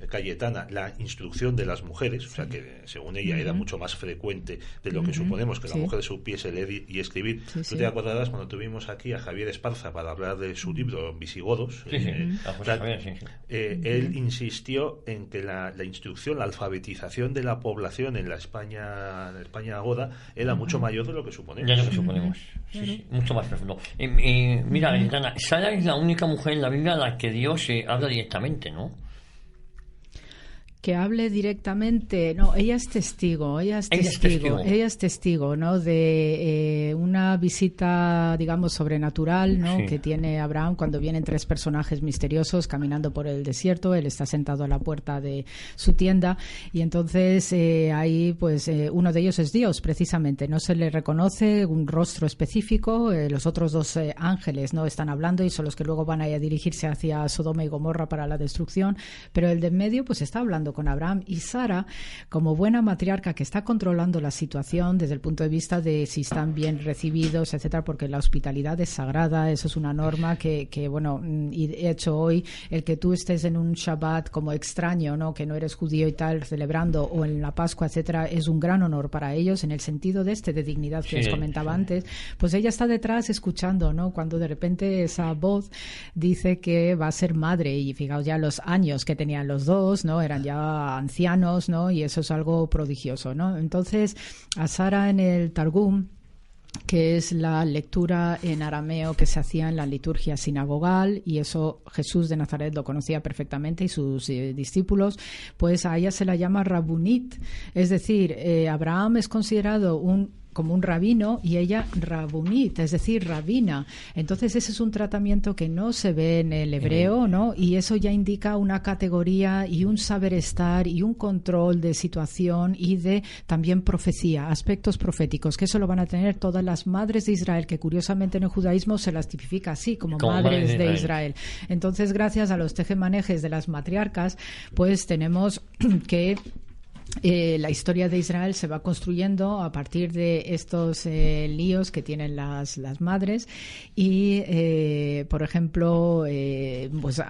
Cayetana, la instrucción de las mujeres, o sea que según ella era mucho más frecuente de lo que suponemos que la mujer supiese leer y escribir. Tú te acordarás cuando tuvimos aquí a Javier Esparza para hablar de su libro Visigodos. Él insistió en que la instrucción, la alfabetización de la población en la España agoda era mucho mayor de lo que suponemos. Ya lo que suponemos. Sí, mucho más profundo. Mira, Sara es la única mujer en la Biblia a la que Dios habla directamente, ¿no? Que hable directamente, no, ella es testigo, ¿no? De una visita, digamos, sobrenatural, ¿no? Sí. Que tiene Abraham cuando vienen tres personajes misteriosos caminando por el desierto. Él está sentado a la puerta de su tienda y entonces ahí, pues, uno de ellos es Dios, precisamente. No se le reconoce un rostro específico. Los otros dos ángeles, ¿no? Están hablando y son los que luego van a dirigirse hacia Sodoma y Gomorra para la destrucción. Pero el de en medio, pues, está hablando pasando con Abraham. Y Sara, como buena matriarca que está controlando la situación desde el punto de vista de si están bien recibidos, etcétera, porque la hospitalidad es sagrada, eso es una norma que bueno, y de hecho hoy el que tú estés en un Shabbat como extraño, ¿no?, que no eres judío y tal, celebrando, o en la Pascua, etcétera, es un gran honor para ellos en el sentido de dignidad que les comentaba antes. Pues ella está detrás escuchando, ¿no?, cuando de repente esa voz dice que va a ser madre, y fijaos ya los años que tenían los dos, ¿no?, eran ya ancianos, ¿no?, y eso es algo prodigioso, ¿no? Entonces, a Sara en el Targum, que es la lectura en arameo que se hacía en la liturgia sinagogal, y eso Jesús de Nazaret lo conocía perfectamente y sus discípulos, pues a ella se la llama Rabunit, es decir, Abraham es considerado como un rabino y ella rabunit, es decir, rabina. Entonces ese es un tratamiento que no se ve en el hebreo, ¿no? Y eso ya indica una categoría y un saber estar y un control de situación y de también profecía, aspectos proféticos, que eso lo van a tener todas las madres de Israel, que curiosamente en el judaísmo se las tipifica así, como madres de Israel. Entonces, gracias a los tejemanejes de las matriarcas, pues tenemos que la historia de Israel se va construyendo a partir de estos líos que tienen las madres y, por ejemplo, pues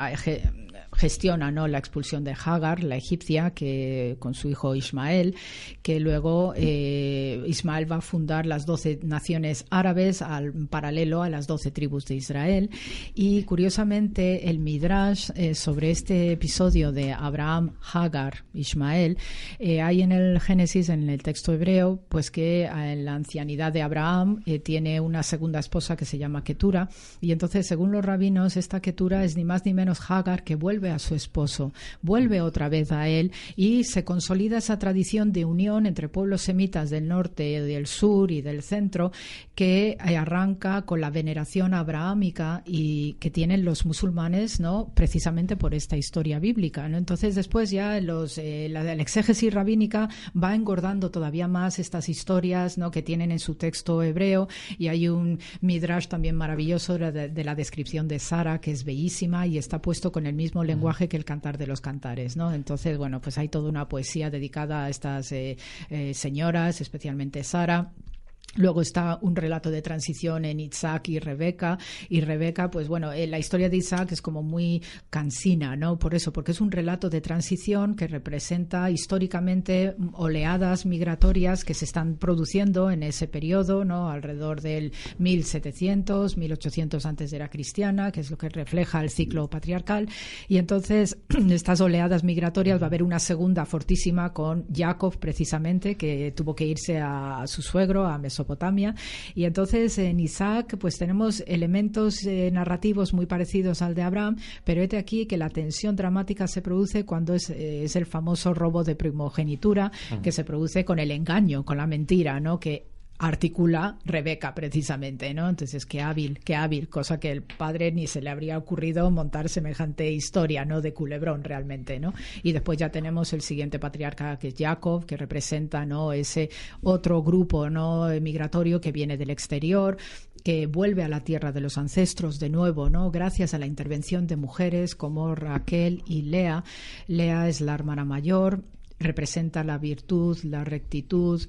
gestiona, ¿no?, la expulsión de Hagar, la egipcia, que con su hijo Ismael, que luego Ismael va a fundar las 12 naciones árabes al paralelo a las 12 tribus de Israel. Y curiosamente el Midrash sobre este episodio de Abraham, Hagar, Ismael, hay en el Génesis, en el texto hebreo, pues que en la ancianidad de Abraham tiene una segunda esposa que se llama Ketura, y entonces según los rabinos esta Ketura es ni más ni menos Hagar, que vuelve a su esposo, vuelve otra vez a él, y se consolida esa tradición de unión entre pueblos semitas del norte, del sur y del centro, que arranca con la veneración abrahámica y que tienen los musulmanes, ¿no?, precisamente por esta historia bíblica, ¿no? Entonces después ya la exégesis rabínica va engordando todavía más estas historias, ¿no?, que tienen en su texto hebreo, y hay un midrash también maravilloso de la descripción de Sara, que es bellísima y está puesto con el mismo lenguaje que el Cantar de los Cantares, ¿no? Entonces, bueno, pues hay toda una poesía dedicada a estas señoras, especialmente Sara. Luego está un relato de transición en Isaac y Rebeca, pues bueno, la historia de Isaac es como muy cansina, ¿no? Por eso, porque es un relato de transición que representa históricamente oleadas migratorias que se están produciendo en ese periodo, ¿no?, alrededor del 1700, 1800 antes de era cristiana, que es lo que refleja el ciclo patriarcal, y entonces estas oleadas migratorias va a haber una segunda fortísima con Jacob, precisamente, que tuvo que irse a su suegro, a Mesopotamia, y entonces en Isaac pues tenemos elementos narrativos muy parecidos al de Abraham, pero este aquí que la tensión dramática se produce cuando es el famoso robo de primogenitura, que se produce con el engaño, con la mentira, ¿no?, que articula Rebeca precisamente, ¿no? Entonces, qué hábil, cosa que el padre ni se le habría ocurrido montar semejante historia, ¿no?, de culebrón realmente, ¿no? Y después ya tenemos el siguiente patriarca, que es Jacob, que representa, ¿no?, ese otro grupo, ¿no?, migratorio que viene del exterior, que vuelve a la tierra de los ancestros de nuevo, ¿no?, gracias a la intervención de mujeres como Raquel y Lea. Lea es la hermana mayor, representa la virtud, la rectitud,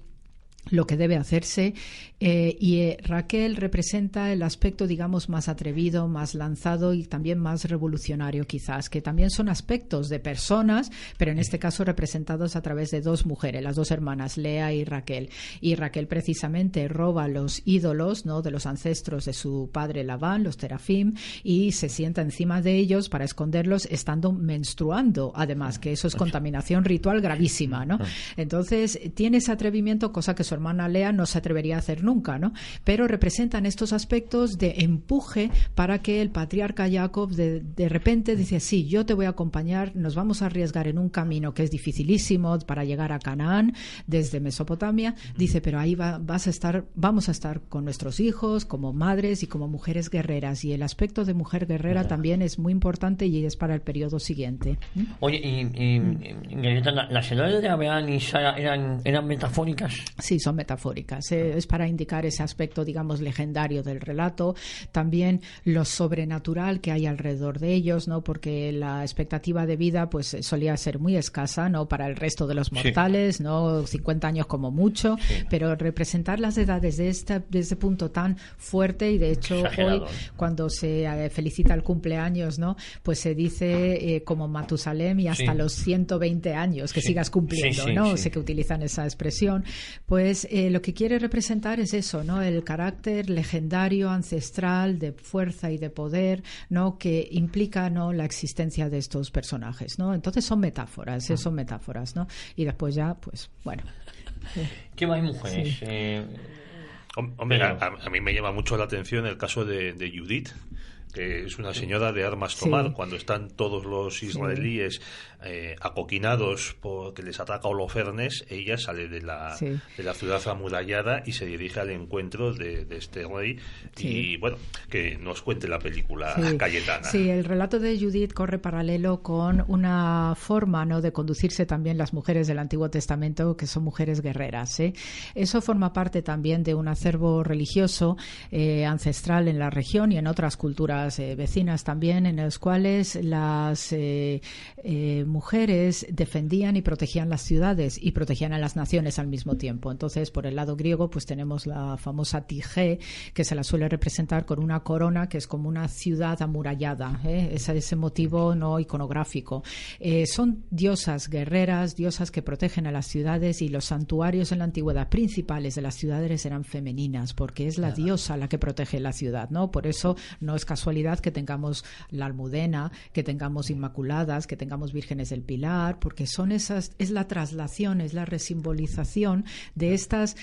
lo que debe hacerse, y Raquel representa el aspecto, digamos, más atrevido, más lanzado y también más revolucionario quizás, que también son aspectos de personas, pero en este caso representados a través de dos mujeres, las dos hermanas, Lea y Raquel precisamente roba los ídolos, ¿no?, de los ancestros de su padre Labán, los terafim, y se sienta encima de ellos para esconderlos estando menstruando, además, que eso es contaminación ritual gravísima, ¿no? Entonces tiene ese atrevimiento, cosa que su hermana Lea no se atrevería a hacer nunca, ¿no? Pero representan estos aspectos de empuje para que el patriarca Jacob de repente dice, sí, yo te voy a acompañar, nos vamos a arriesgar en un camino que es dificilísimo para llegar a Canaán desde Mesopotamia, dice, pero ahí vamos a estar con nuestros hijos como madres y como mujeres guerreras, y el aspecto de mujer guerrera también es muy importante y es para el periodo siguiente. Oye, y las edades de Abraham y Sara eran metafóricas. Sí, son metafóricas. Es para indicar ese aspecto, digamos, legendario del relato. También lo sobrenatural que hay alrededor de ellos, ¿no? Porque la expectativa de vida pues solía ser muy escasa, ¿no? Para el resto de los mortales, ¿no? 50 años como mucho, pero representar las edades de ese punto tan fuerte, y de hecho hoy cuando se felicita el cumpleaños, ¿no? Pues se dice como Matusalem y hasta los 120 años que sigas cumpliendo, ¿no? Sé que utilizan esa expresión. Pues lo que quiere representar es eso, ¿no? El carácter legendario, ancestral, de fuerza y de poder, ¿no? Que implica, ¿no? La existencia de estos personajes, ¿no? Entonces son metáforas, ¿no? Y después ya, pues, bueno. ¿Qué más mujeres? Sí. Hombre, a mí me llama mucho la atención el caso de Judith, que es una señora de armas tomar, cuando están todos los israelíes acoquinados porque les ataca Holofernes. Ella sale de la ciudad amurallada y se dirige al encuentro de este rey. Y bueno, que nos cuente la película Cayetana. Sí, el relato de Judith corre paralelo con una forma, ¿no?, de conducirse también las mujeres del Antiguo Testamento, que son mujeres guerreras. Eso forma parte también de un acervo religioso ancestral en la región y en otras culturas vecinas también, en los cuales las mujeres defendían y protegían las ciudades y protegían a las naciones al mismo tiempo. Entonces, por el lado griego, pues tenemos la famosa Tige, que se la suele representar con una corona que es como una ciudad amurallada, ese motivo no iconográfico. Son diosas guerreras, diosas que protegen a las ciudades, y los santuarios en la antigüedad principales de las ciudades eran femeninas, porque es la diosa la que protege la ciudad, ¿no? Por eso no es casualidad que tengamos la Almudena, que tengamos Inmaculadas, que tengamos Vírgenes del Pilar, porque son es la traslación, es la resimbolización de estas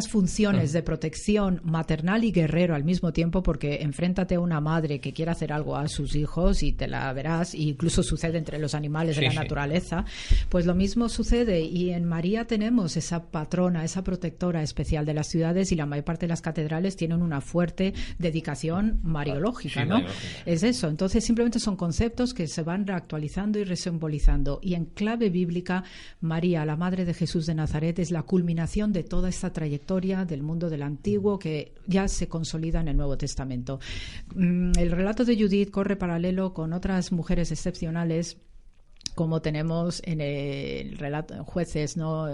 funciones de protección maternal y guerrero al mismo tiempo, porque enfréntate a una madre que quiera hacer algo a sus hijos y te la verás, e incluso sucede entre los animales de la naturaleza, pues lo mismo sucede, y en María tenemos esa patrona, esa protectora especial de las ciudades, y la mayor parte de las catedrales tienen una fuerte dedicación mariológica, ¿no? Es eso. Entonces simplemente son conceptos que se van reactualizando y resimbolizando, y en clave bíblica, María, la madre de Jesús de Nazaret, es la culminación de toda esta trayectoria del mundo del Antiguo que ya se consolida en el Nuevo Testamento. El relato de Judith corre paralelo con otras mujeres excepcionales, como tenemos en el relato en Jueces, ¿no?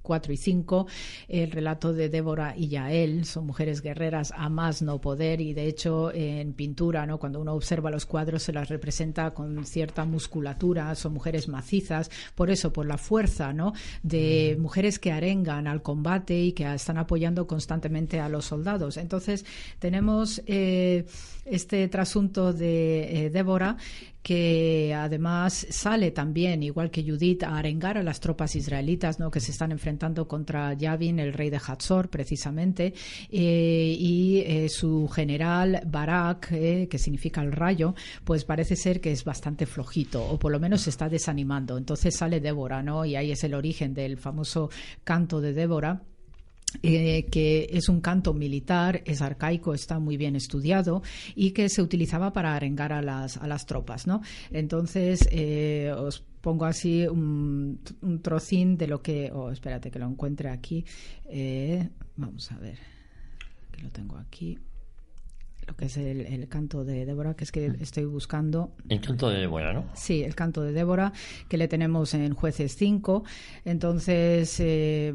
4 y 5, el relato de Débora y Yael, son mujeres guerreras a más no poder, y de hecho en pintura, ¿no?, cuando uno observa los cuadros se las representa con cierta musculatura, son mujeres macizas, por eso, por la fuerza, ¿no?, de mujeres que arengan al combate y que están apoyando constantemente a los soldados. Entonces tenemos este trasunto de Débora, que además sale también, igual que Judith, a arengar a las tropas israelitas, ¿no?, que se están enfrentando contra Yavin, el rey de Hatzor, precisamente, y su general Barak, que significa el rayo, pues parece ser que es bastante flojito, o por lo menos se está desanimando. Entonces sale Débora, ¿no?, y ahí es el origen del famoso canto de Débora, que es un canto militar, es arcaico, está muy bien estudiado, y que se utilizaba para arengar a las tropas, ¿no? Entonces os pongo así un trocín de lo que... espérate que lo encuentre aquí. Vamos a ver, que lo tengo aquí. Lo que es el canto de Débora, que es que estoy buscando. El canto de Débora, ¿no? Sí, el canto de Débora, que le tenemos en Jueces 5. Entonces,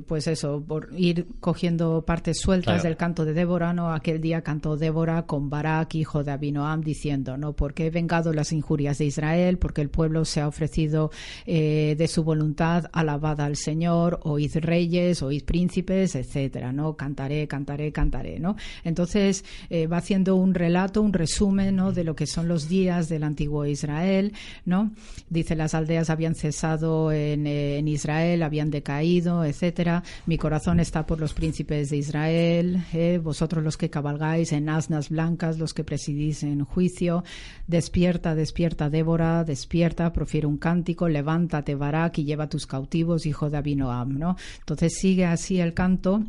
pues eso, por ir cogiendo partes sueltas del canto de Débora, ¿no? Aquel día cantó Débora con Barak, hijo de Abinoam, diciendo, ¿no?, porque he vengado las injurias de Israel, porque el pueblo se ha ofrecido de su voluntad, alabad al Señor, oíd reyes, oíd príncipes, etcétera, ¿no? Cantaré, cantaré, cantaré, ¿no? Entonces, va haciendo un relato, un resumen, ¿no?, de lo que son los días del antiguo Israel, ¿no? Dice, las aldeas habían cesado en Israel, habían decaído, etcétera. Mi corazón está por los príncipes de Israel, vosotros los que cabalgáis en asnas blancas, los que presidís en juicio. Despierta, despierta, Débora, despierta, profiere un cántico, levántate, Barak, y lleva tus cautivos, hijo de Abinoam, ¿no? Entonces sigue así el canto.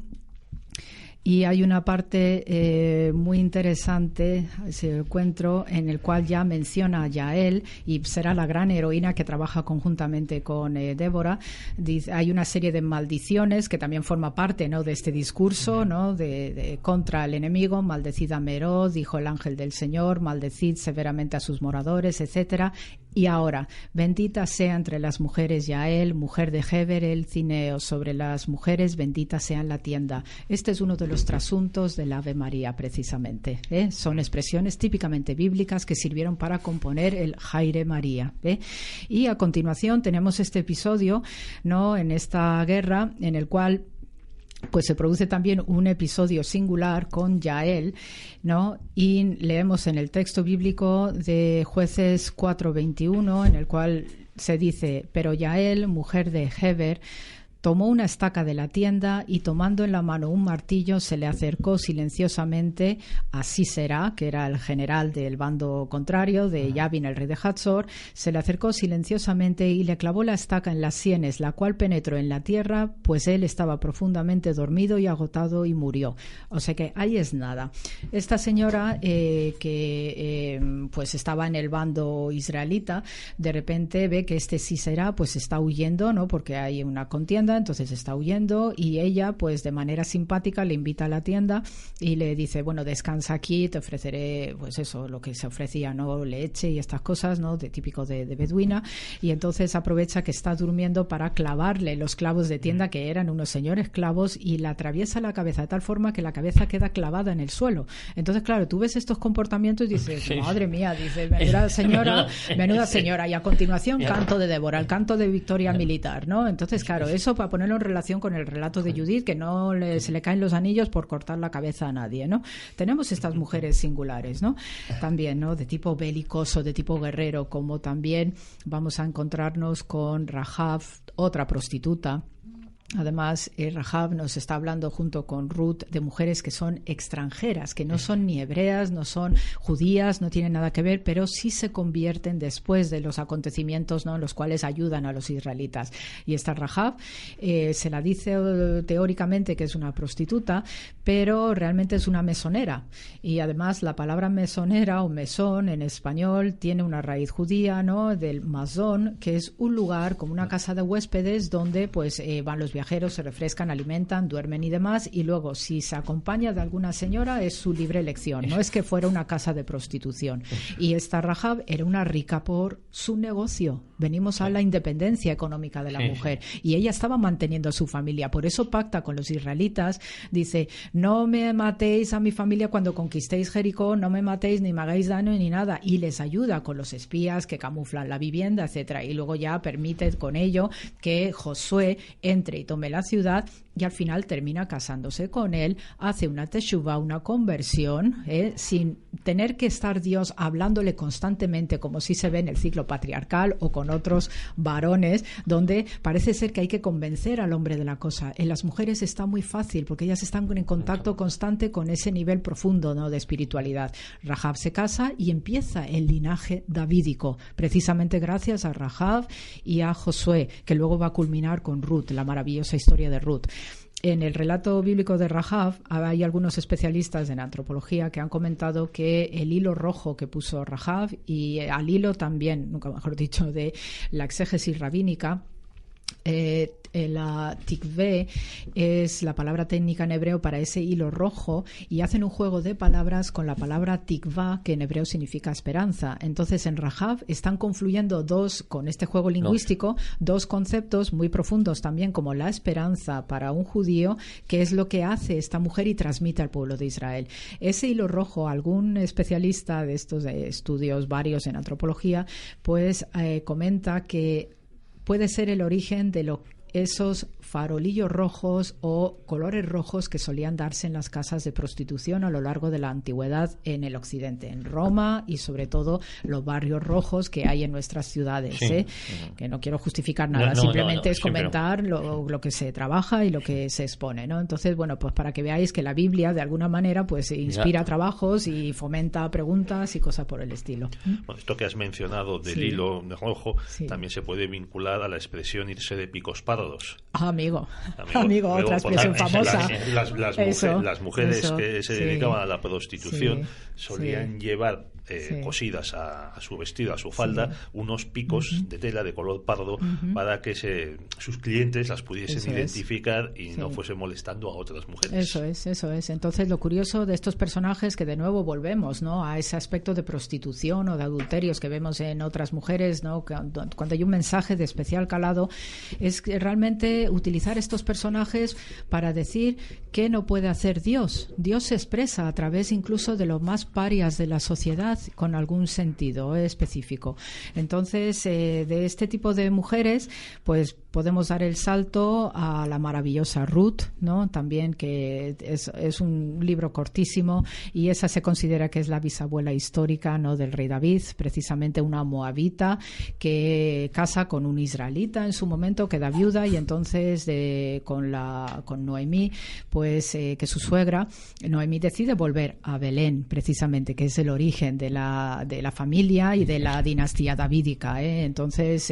Y hay una parte muy interesante, ese encuentro, en el cual ya menciona a Yael, y será la gran heroína que trabaja conjuntamente con Débora. Hay una serie de maldiciones que también forma parte, ¿no?, de este discurso, ¿no?, de contra el enemigo. Maldecid a Merod, dijo el ángel del Señor, maldecid severamente a sus moradores, etcétera. Y ahora, bendita sea entre las mujeres Yael, mujer de Heber el cineo, sobre las mujeres bendita sea en la tienda. Este es uno de los trasuntos del Ave María, precisamente. Son expresiones típicamente bíblicas que sirvieron para componer el Jaire María. Y a continuación tenemos este episodio, ¿no?, en esta guerra, en el cual pues se produce también un episodio singular con Yael, ¿no? Y leemos en el texto bíblico de Jueces 4:21, en el cual se dice: pero Yael, mujer de Heber, tomó una estaca de la tienda y, tomando en la mano un martillo, se le acercó silenciosamente a Sisera, que era el general del bando contrario de Yabin, el rey de Hatzor. Se le acercó silenciosamente y le clavó la estaca en las sienes, la cual penetró en la tierra, pues él estaba profundamente dormido y agotado y murió. O sea que ahí es nada. Esta señora pues estaba en el bando israelita, de repente ve que este Sisera pues está huyendo, ¿no?, porque hay una contienda. Entonces está huyendo y ella, pues de manera simpática, le invita a la tienda y le dice: bueno, descansa aquí, te ofreceré, pues eso, lo que se ofrecía, ¿no?, leche y estas cosas, ¿no?, de típico de beduina. Y entonces aprovecha que está durmiendo para clavarle los clavos de tienda, que eran unos señores clavos, y la atraviesa la cabeza de tal forma que la cabeza queda clavada en el suelo. Entonces, claro, tú ves estos comportamientos y dices: madre mía, dices, menuda señora. Y a continuación, canto de Débora, el canto de victoria militar, ¿no? Entonces, claro, eso para ponerlo en relación con el relato de Judith, que no se le caen los anillos por cortar la cabeza a nadie, ¿no? Tenemos estas mujeres singulares, ¿no?, también, ¿no?, de tipo belicoso, de tipo guerrero, como también vamos a encontrarnos con Rahab, otra prostituta. Además, Rahab nos está hablando junto con Ruth de mujeres que son extranjeras, que no son ni hebreas, no son judías, no tienen nada que ver, pero sí se convierten después de los acontecimientos, ¿no?, en los cuales ayudan a los israelitas. Y esta Rahab se la dice teóricamente que es una prostituta, pero realmente es una mesonera. Y además la palabra mesonera o mesón en español tiene una raíz judía, ¿no?, del masón, que es un lugar como una casa de huéspedes donde pues van los viajeros, se refrescan, alimentan, duermen y demás, y luego si se acompaña de alguna señora es su libre elección, no es que fuera una casa de prostitución. Y esta Rahab era una rica por su negocio. Venimos a la independencia económica de la mujer, y ella estaba manteniendo a su familia, por eso pacta con los israelitas, dice: no me matéis a mi familia cuando conquistéis Jericó, no me matéis ni me hagáis daño ni nada, y les ayuda con los espías que camuflan la vivienda, etcétera, y luego ya permite con ello que Josué entre y tome la ciudad, y al final termina casándose con él, hace una teshuvá, una conversión, sin tener que estar Dios hablándole constantemente, como si se ve en el ciclo patriarcal o con otros varones, donde parece ser que hay que convencer al hombre de la cosa. En las mujeres está muy fácil, porque ellas están en contacto constante con ese nivel profundo, ¿no?, de espiritualidad. Rahab se casa y empieza el linaje davídico, precisamente gracias a Rahab y a Josué, que luego va a culminar con Ruth, la maravillosa historia de Ruth. En el relato bíblico de Rahab hay algunos especialistas en antropología que han comentado que el hilo rojo que puso Rahab, y al hilo también, nunca mejor dicho, de la exégesis rabínica, la tikvé es la palabra técnica en hebreo para ese hilo rojo, y hacen un juego de palabras con la palabra tikvá, que en hebreo significa esperanza. Entonces en Rahab están confluyendo con este juego lingüístico, dos conceptos muy profundos también, como la esperanza para un judío, que es lo que hace esta mujer y transmite al pueblo de Israel. Ese hilo rojo, algún especialista de estos estudios varios en antropología, pues comenta que puede ser el origen de esos farolillos rojos o colores rojos que solían darse en las casas de prostitución a lo largo de la antigüedad en el occidente, en Roma, y sobre todo los barrios rojos que hay en nuestras ciudades, que no quiero justificar nada, simplemente es comentar lo que se trabaja y lo que se expone, ¿no? Entonces, bueno, pues para que veáis que la Biblia de alguna manera pues inspira trabajos y fomenta preguntas y cosas por el estilo. Bueno, esto que has mencionado del hilo rojo también se puede vincular a la expresión irse de pico espada, pardos. Amigo, otra expresión famosa. Las mujeres que se dedicaban a la prostitución solían llevar cosidas a su vestido, a su falda, unos picos de tela de color pardo para que sus clientes las pudiesen identificar y no fuesen molestando a otras mujeres. Eso es. Entonces, lo curioso de estos personajes, que de nuevo volvemos, ¿no?, a ese aspecto de prostitución o de adulterios que vemos en otras mujeres, ¿no?, cuando hay un mensaje de especial calado, es que realmente utilizar estos personajes para decir qué no puede hacer Dios. Dios se expresa a través incluso de los más parias de la sociedad con algún sentido específico. Entonces, de este tipo de mujeres, pues podemos dar el salto a la maravillosa Ruth, ¿no?, también, que es un libro cortísimo, y esa se considera que es la bisabuela histórica, ¿no?, del rey David, precisamente una moabita que casa con un israelita en su momento, queda viuda, y entonces con Noemí, pues que su suegra Noemí decide volver a Belén, precisamente, que es el origen de la familia y de la dinastía davídica, Entonces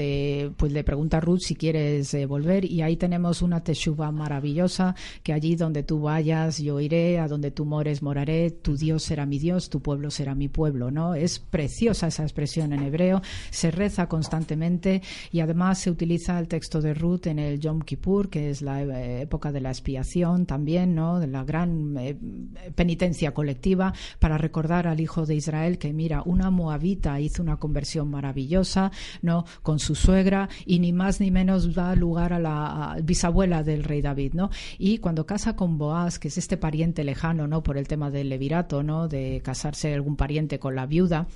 pues le pregunta a Ruth si quieres volver, y ahí tenemos una teshuva maravillosa, que allí donde tú vayas yo iré, a donde tú mores moraré, tu Dios será mi Dios, tu pueblo será mi pueblo, ¿no? Es preciosa esa expresión en hebreo, se reza constantemente, y además se utiliza el texto de Ruth en el Yom Kippur, que es la época de la expiación también, ¿no?, de la gran penitencia colectiva, para recordar al hijo de Israel que, mira, una moabita hizo una conversión maravillosa, ¿no?, con su suegra, y ni más ni menos da lugar a la bisabuela del rey David, ¿no? Y cuando casa con Boaz, que es este pariente lejano, ¿no?, por el tema del levirato, ¿no?, de casarse algún pariente con la viuda,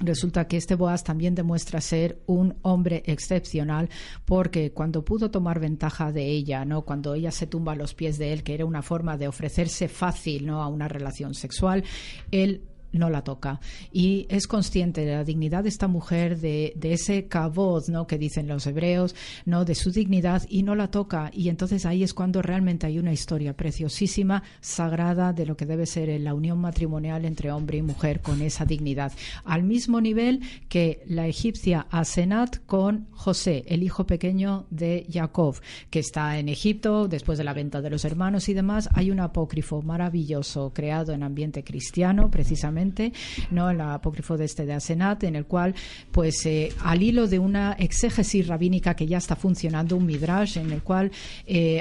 resulta que este Boaz también demuestra ser un hombre excepcional, porque cuando pudo tomar ventaja de ella, ¿no?, cuando ella se tumba a los pies de él, que era una forma de ofrecerse fácil, ¿no?, a una relación sexual, él no la toca, y es consciente de la dignidad de esta mujer, de ese kavod, ¿no?, que dicen los hebreos, ¿no?, de su dignidad, y no la toca. Y entonces ahí es cuando realmente hay una historia preciosísima, sagrada, de lo que debe ser la unión matrimonial entre hombre y mujer con esa dignidad, al mismo nivel que la egipcia Asenat con José, el hijo pequeño de Jacob, que está en Egipto después de la venta de los hermanos y demás. Hay un apócrifo maravilloso creado en ambiente cristiano, precisamente, ¿no?, el apócrifo de Asenat, en el cual, pues al hilo de una exégesis rabínica que ya está funcionando, un midrash en el cual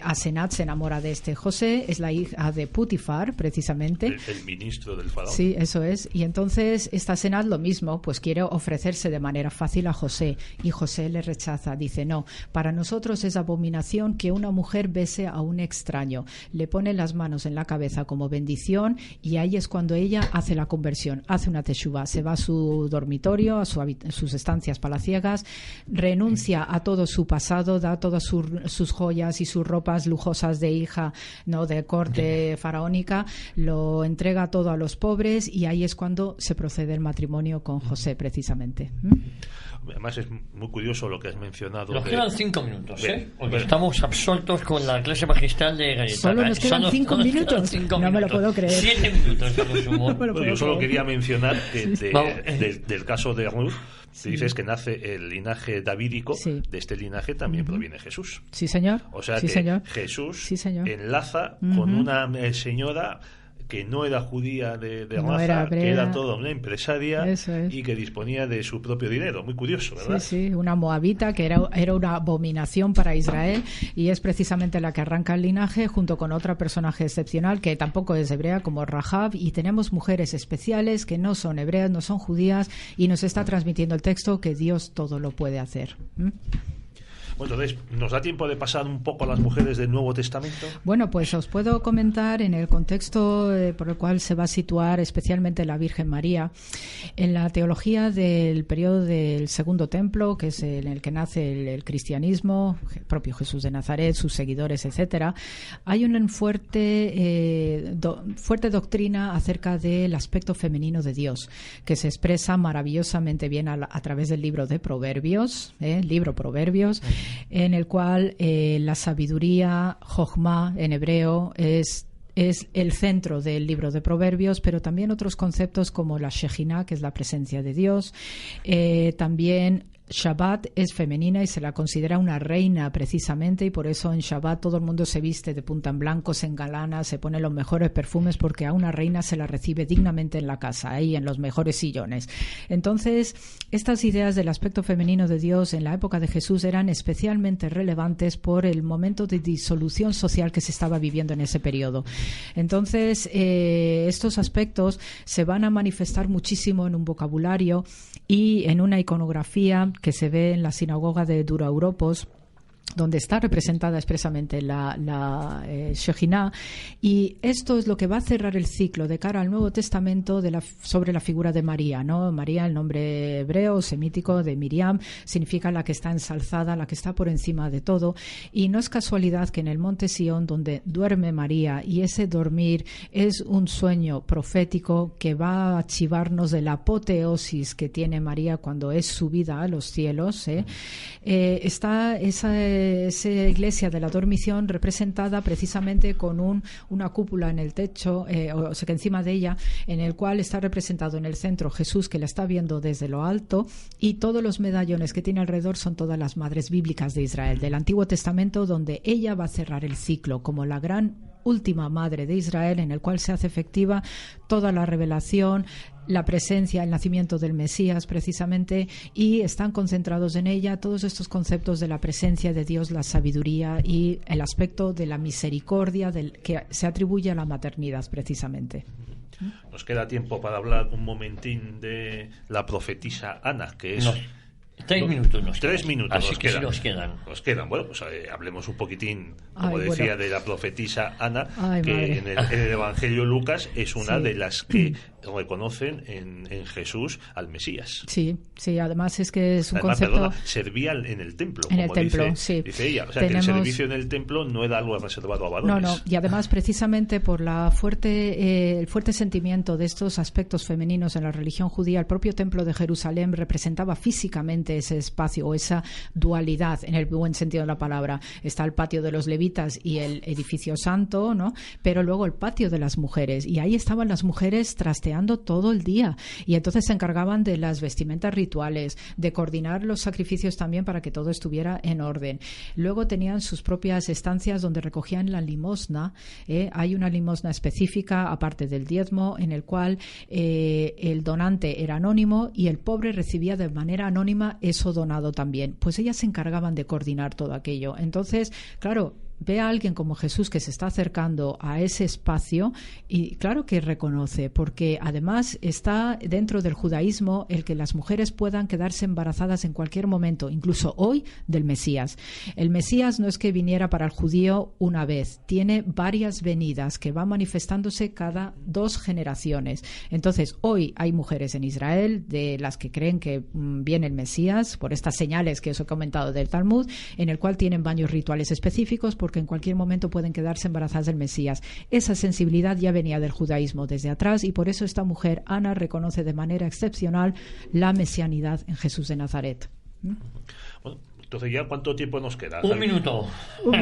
Asenat se enamora de José, es la hija de Putifar, precisamente, el ministro del faraón. Sí, eso es. Y entonces esta Asenat lo mismo, pues quiere ofrecerse de manera fácil a José, y José le rechaza, dice: no, para nosotros es abominación que una mujer bese a un extraño. Le pone las manos en la cabeza como bendición, y ahí es cuando ella hace la conversión, hace una teshuva, se va a su dormitorio, a sus estancias palaciegas, renuncia a todo su pasado, da todas sus joyas y sus ropas lujosas de hija, ¿no?, de corte faraónica, lo entrega todo a los pobres, y ahí es cuando se procede el matrimonio con José, precisamente. Además es muy curioso lo que has mencionado. Nos quedan 5 minutos, porque estamos absortos con la clase magistral de Gayetana. ¿Solo nos quedan 5 minutos? No me lo puedo creer. 7 minutos a lo sumo. Bueno, yo solo quería mencionar que del caso de Ruth, si dices que nace el linaje davídico, de este linaje también proviene Jesús. Sí, señor. O sea que Jesús enlaza con una señora que no era judía de raza, que era toda una empresaria y que disponía de su propio dinero. Muy curioso, ¿verdad? Sí, una moabita que era una abominación para Israel, y es precisamente la que arranca el linaje, junto con otra personaje excepcional que tampoco es hebrea, como Rahab, y tenemos mujeres especiales que no son hebreas, no son judías, y nos está transmitiendo el texto que Dios todo lo puede hacer. Bueno, entonces, ¿nos da tiempo de pasar un poco a las mujeres del Nuevo Testamento? Bueno, pues os puedo comentar en el contexto por el cual se va a situar especialmente la Virgen María. En la teología del periodo del Segundo Templo, que es en el que nace el cristianismo, el propio Jesús de Nazaret, sus seguidores, etcétera, hay una fuerte doctrina acerca del aspecto femenino de Dios, que se expresa maravillosamente bien a través del libro de Proverbios, libro Proverbios, en el cual la sabiduría, Jochma en hebreo, es el centro del libro de Proverbios, pero también otros conceptos como la Shejinah, que es la presencia de Dios, también Shabbat es femenina y se la considera una reina precisamente, y por eso en Shabbat todo el mundo se viste de punta en blanco, se engalana, se pone los mejores perfumes, porque a una reina se la recibe dignamente en la casa, ahí en los mejores sillones. Entonces, estas ideas del aspecto femenino de Dios en la época de Jesús eran especialmente relevantes por el momento de disolución social que se estaba viviendo en ese periodo. Entonces, estos aspectos se van a manifestar muchísimo en un vocabulario y en una iconografía que se ve en la sinagoga de Dura-Europos, donde está representada expresamente la Shejinah, y esto es lo que va a cerrar el ciclo de cara al Nuevo Testamento sobre la figura de María, ¿no? María, el nombre hebreo semítico de Miriam, significa la que está ensalzada, la que está por encima de todo, y no es casualidad que en el monte Sión, donde duerme María, y ese dormir es un sueño profético que va a archivarnos de la apoteosis que tiene María cuando es subida a los cielos, está esa iglesia de la dormición representada precisamente con una cúpula en el techo, o sea que encima de ella, en el cual está representado en el centro Jesús, que la está viendo desde lo alto, y todos los medallones que tiene alrededor son todas las madres bíblicas de Israel, del Antiguo Testamento, donde ella va a cerrar el ciclo como la gran última madre de Israel, en el cual se hace efectiva toda la revelación, la presencia, el nacimiento del Mesías precisamente, y están concentrados en ella todos estos conceptos de la presencia de Dios, la sabiduría y el aspecto de la misericordia que se atribuye a la maternidad precisamente. Nos queda tiempo para hablar un momentín de la profetisa Ana, que es... 3 minutos nos quedan. 3 minutos así nos que quedan. Nos quedan. Bueno, pues hablemos un poquitín, como decía, de la profetisa Ana, que en el Evangelio de Lucas es una de las que reconocen en Jesús al Mesías. Sí, además es que es un concepto... servía en el templo. En el templo, sí. Dice ella, o sea, que el servicio en el templo no era algo reservado a varones. No, y además precisamente por el fuerte sentimiento de estos aspectos femeninos en la religión judía, el propio templo de Jerusalén representaba físicamente ese espacio o esa dualidad en el buen sentido de la palabra. Está el patio de los levitas y el edificio santo, ¿no? Pero luego el patio de las mujeres, y ahí estaban las mujeres trasteando todo el día, y entonces se encargaban de las vestimentas rituales, de coordinar los sacrificios también para que todo estuviera en orden. Luego tenían sus propias estancias donde recogían la limosna. Hay una limosna específica aparte del diezmo, en el cual el donante era anónimo y el pobre recibía de manera anónima eso donado también. Pues ellas se encargaban de coordinar todo aquello. Entonces, claro, ve a alguien como Jesús que se está acercando a ese espacio y claro que reconoce, porque además está dentro del judaísmo el que las mujeres puedan quedarse embarazadas en cualquier momento, incluso hoy, del Mesías. El Mesías no es que viniera para el judío una vez, tiene varias venidas que van manifestándose cada 2 generaciones. Entonces, hoy hay mujeres en Israel de las que creen que viene el Mesías por estas señales que os he comentado del Talmud, en el cual tienen baños rituales específicos porque en cualquier momento pueden quedarse embarazadas del Mesías. Esa sensibilidad ya venía del judaísmo desde atrás, y por eso esta mujer, Ana, reconoce de manera excepcional la mesianidad en Jesús de Nazaret. Bueno, entonces ya, ¿cuánto tiempo nos queda? Un minuto. Un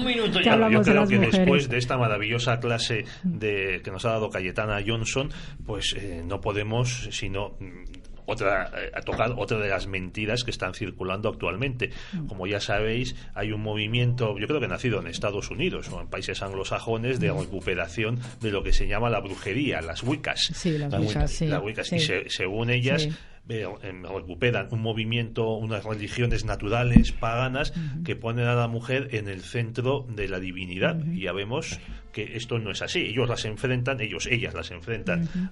minuto ya. Yo creo que después de esta maravillosa clase que nos ha dado Cayetana Johnson, pues no podemos sino... tocar otra de las mentiras que están circulando actualmente. Como ya sabéis, hay un movimiento, yo creo que nacido en Estados Unidos o en países anglosajones, de recuperación de lo que se llama la brujería, las Wiccas. Sí, las Wiccas, sí. Las Wiccas, sí. Y según ellas... Sí. Recuperan un movimiento, unas religiones naturales paganas que ponen a la mujer en el centro de la divinidad, y ya vemos que esto no es así. Ellas las enfrentan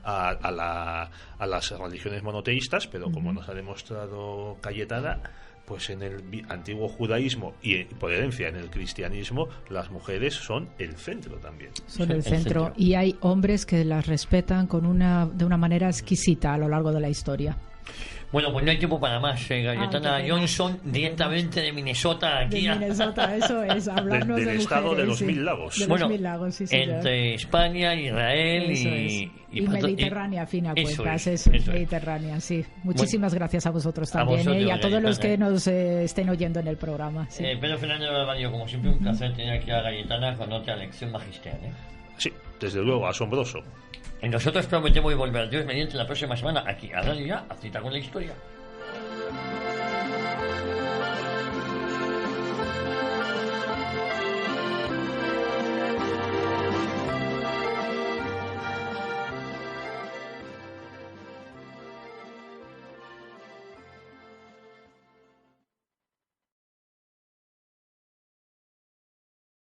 a las religiones monoteístas, pero como nos ha demostrado Cayetana, pues en el antiguo judaísmo y por herencia en el cristianismo, las mujeres son el centro también. Son el centro, y hay hombres que las respetan de una manera exquisita a lo largo de la historia. Bueno, pues no hay tiempo para más. Cayetana Johnson, directamente de Minnesota, aquí. De Minnesota, eso es, hablarnos del de estado mujeres, de los 1000 lagos. De los 1000 lagos, sí, señor. Entre España, Israel y Mediterránea, a fin de cuentas, eso Mediterránea, sí. Muchísimas gracias a vosotros también, y a todos los que nos estén oyendo en el programa. Sí. Pedro Fernández Barbadio, como siempre, un placer tener aquí a Cayetana con otra lección magistral. Sí, desde luego, asombroso. Y nosotros prometemos volver a Dios mediante la próxima semana aquí a Radio Ya, a Cita con la Historia.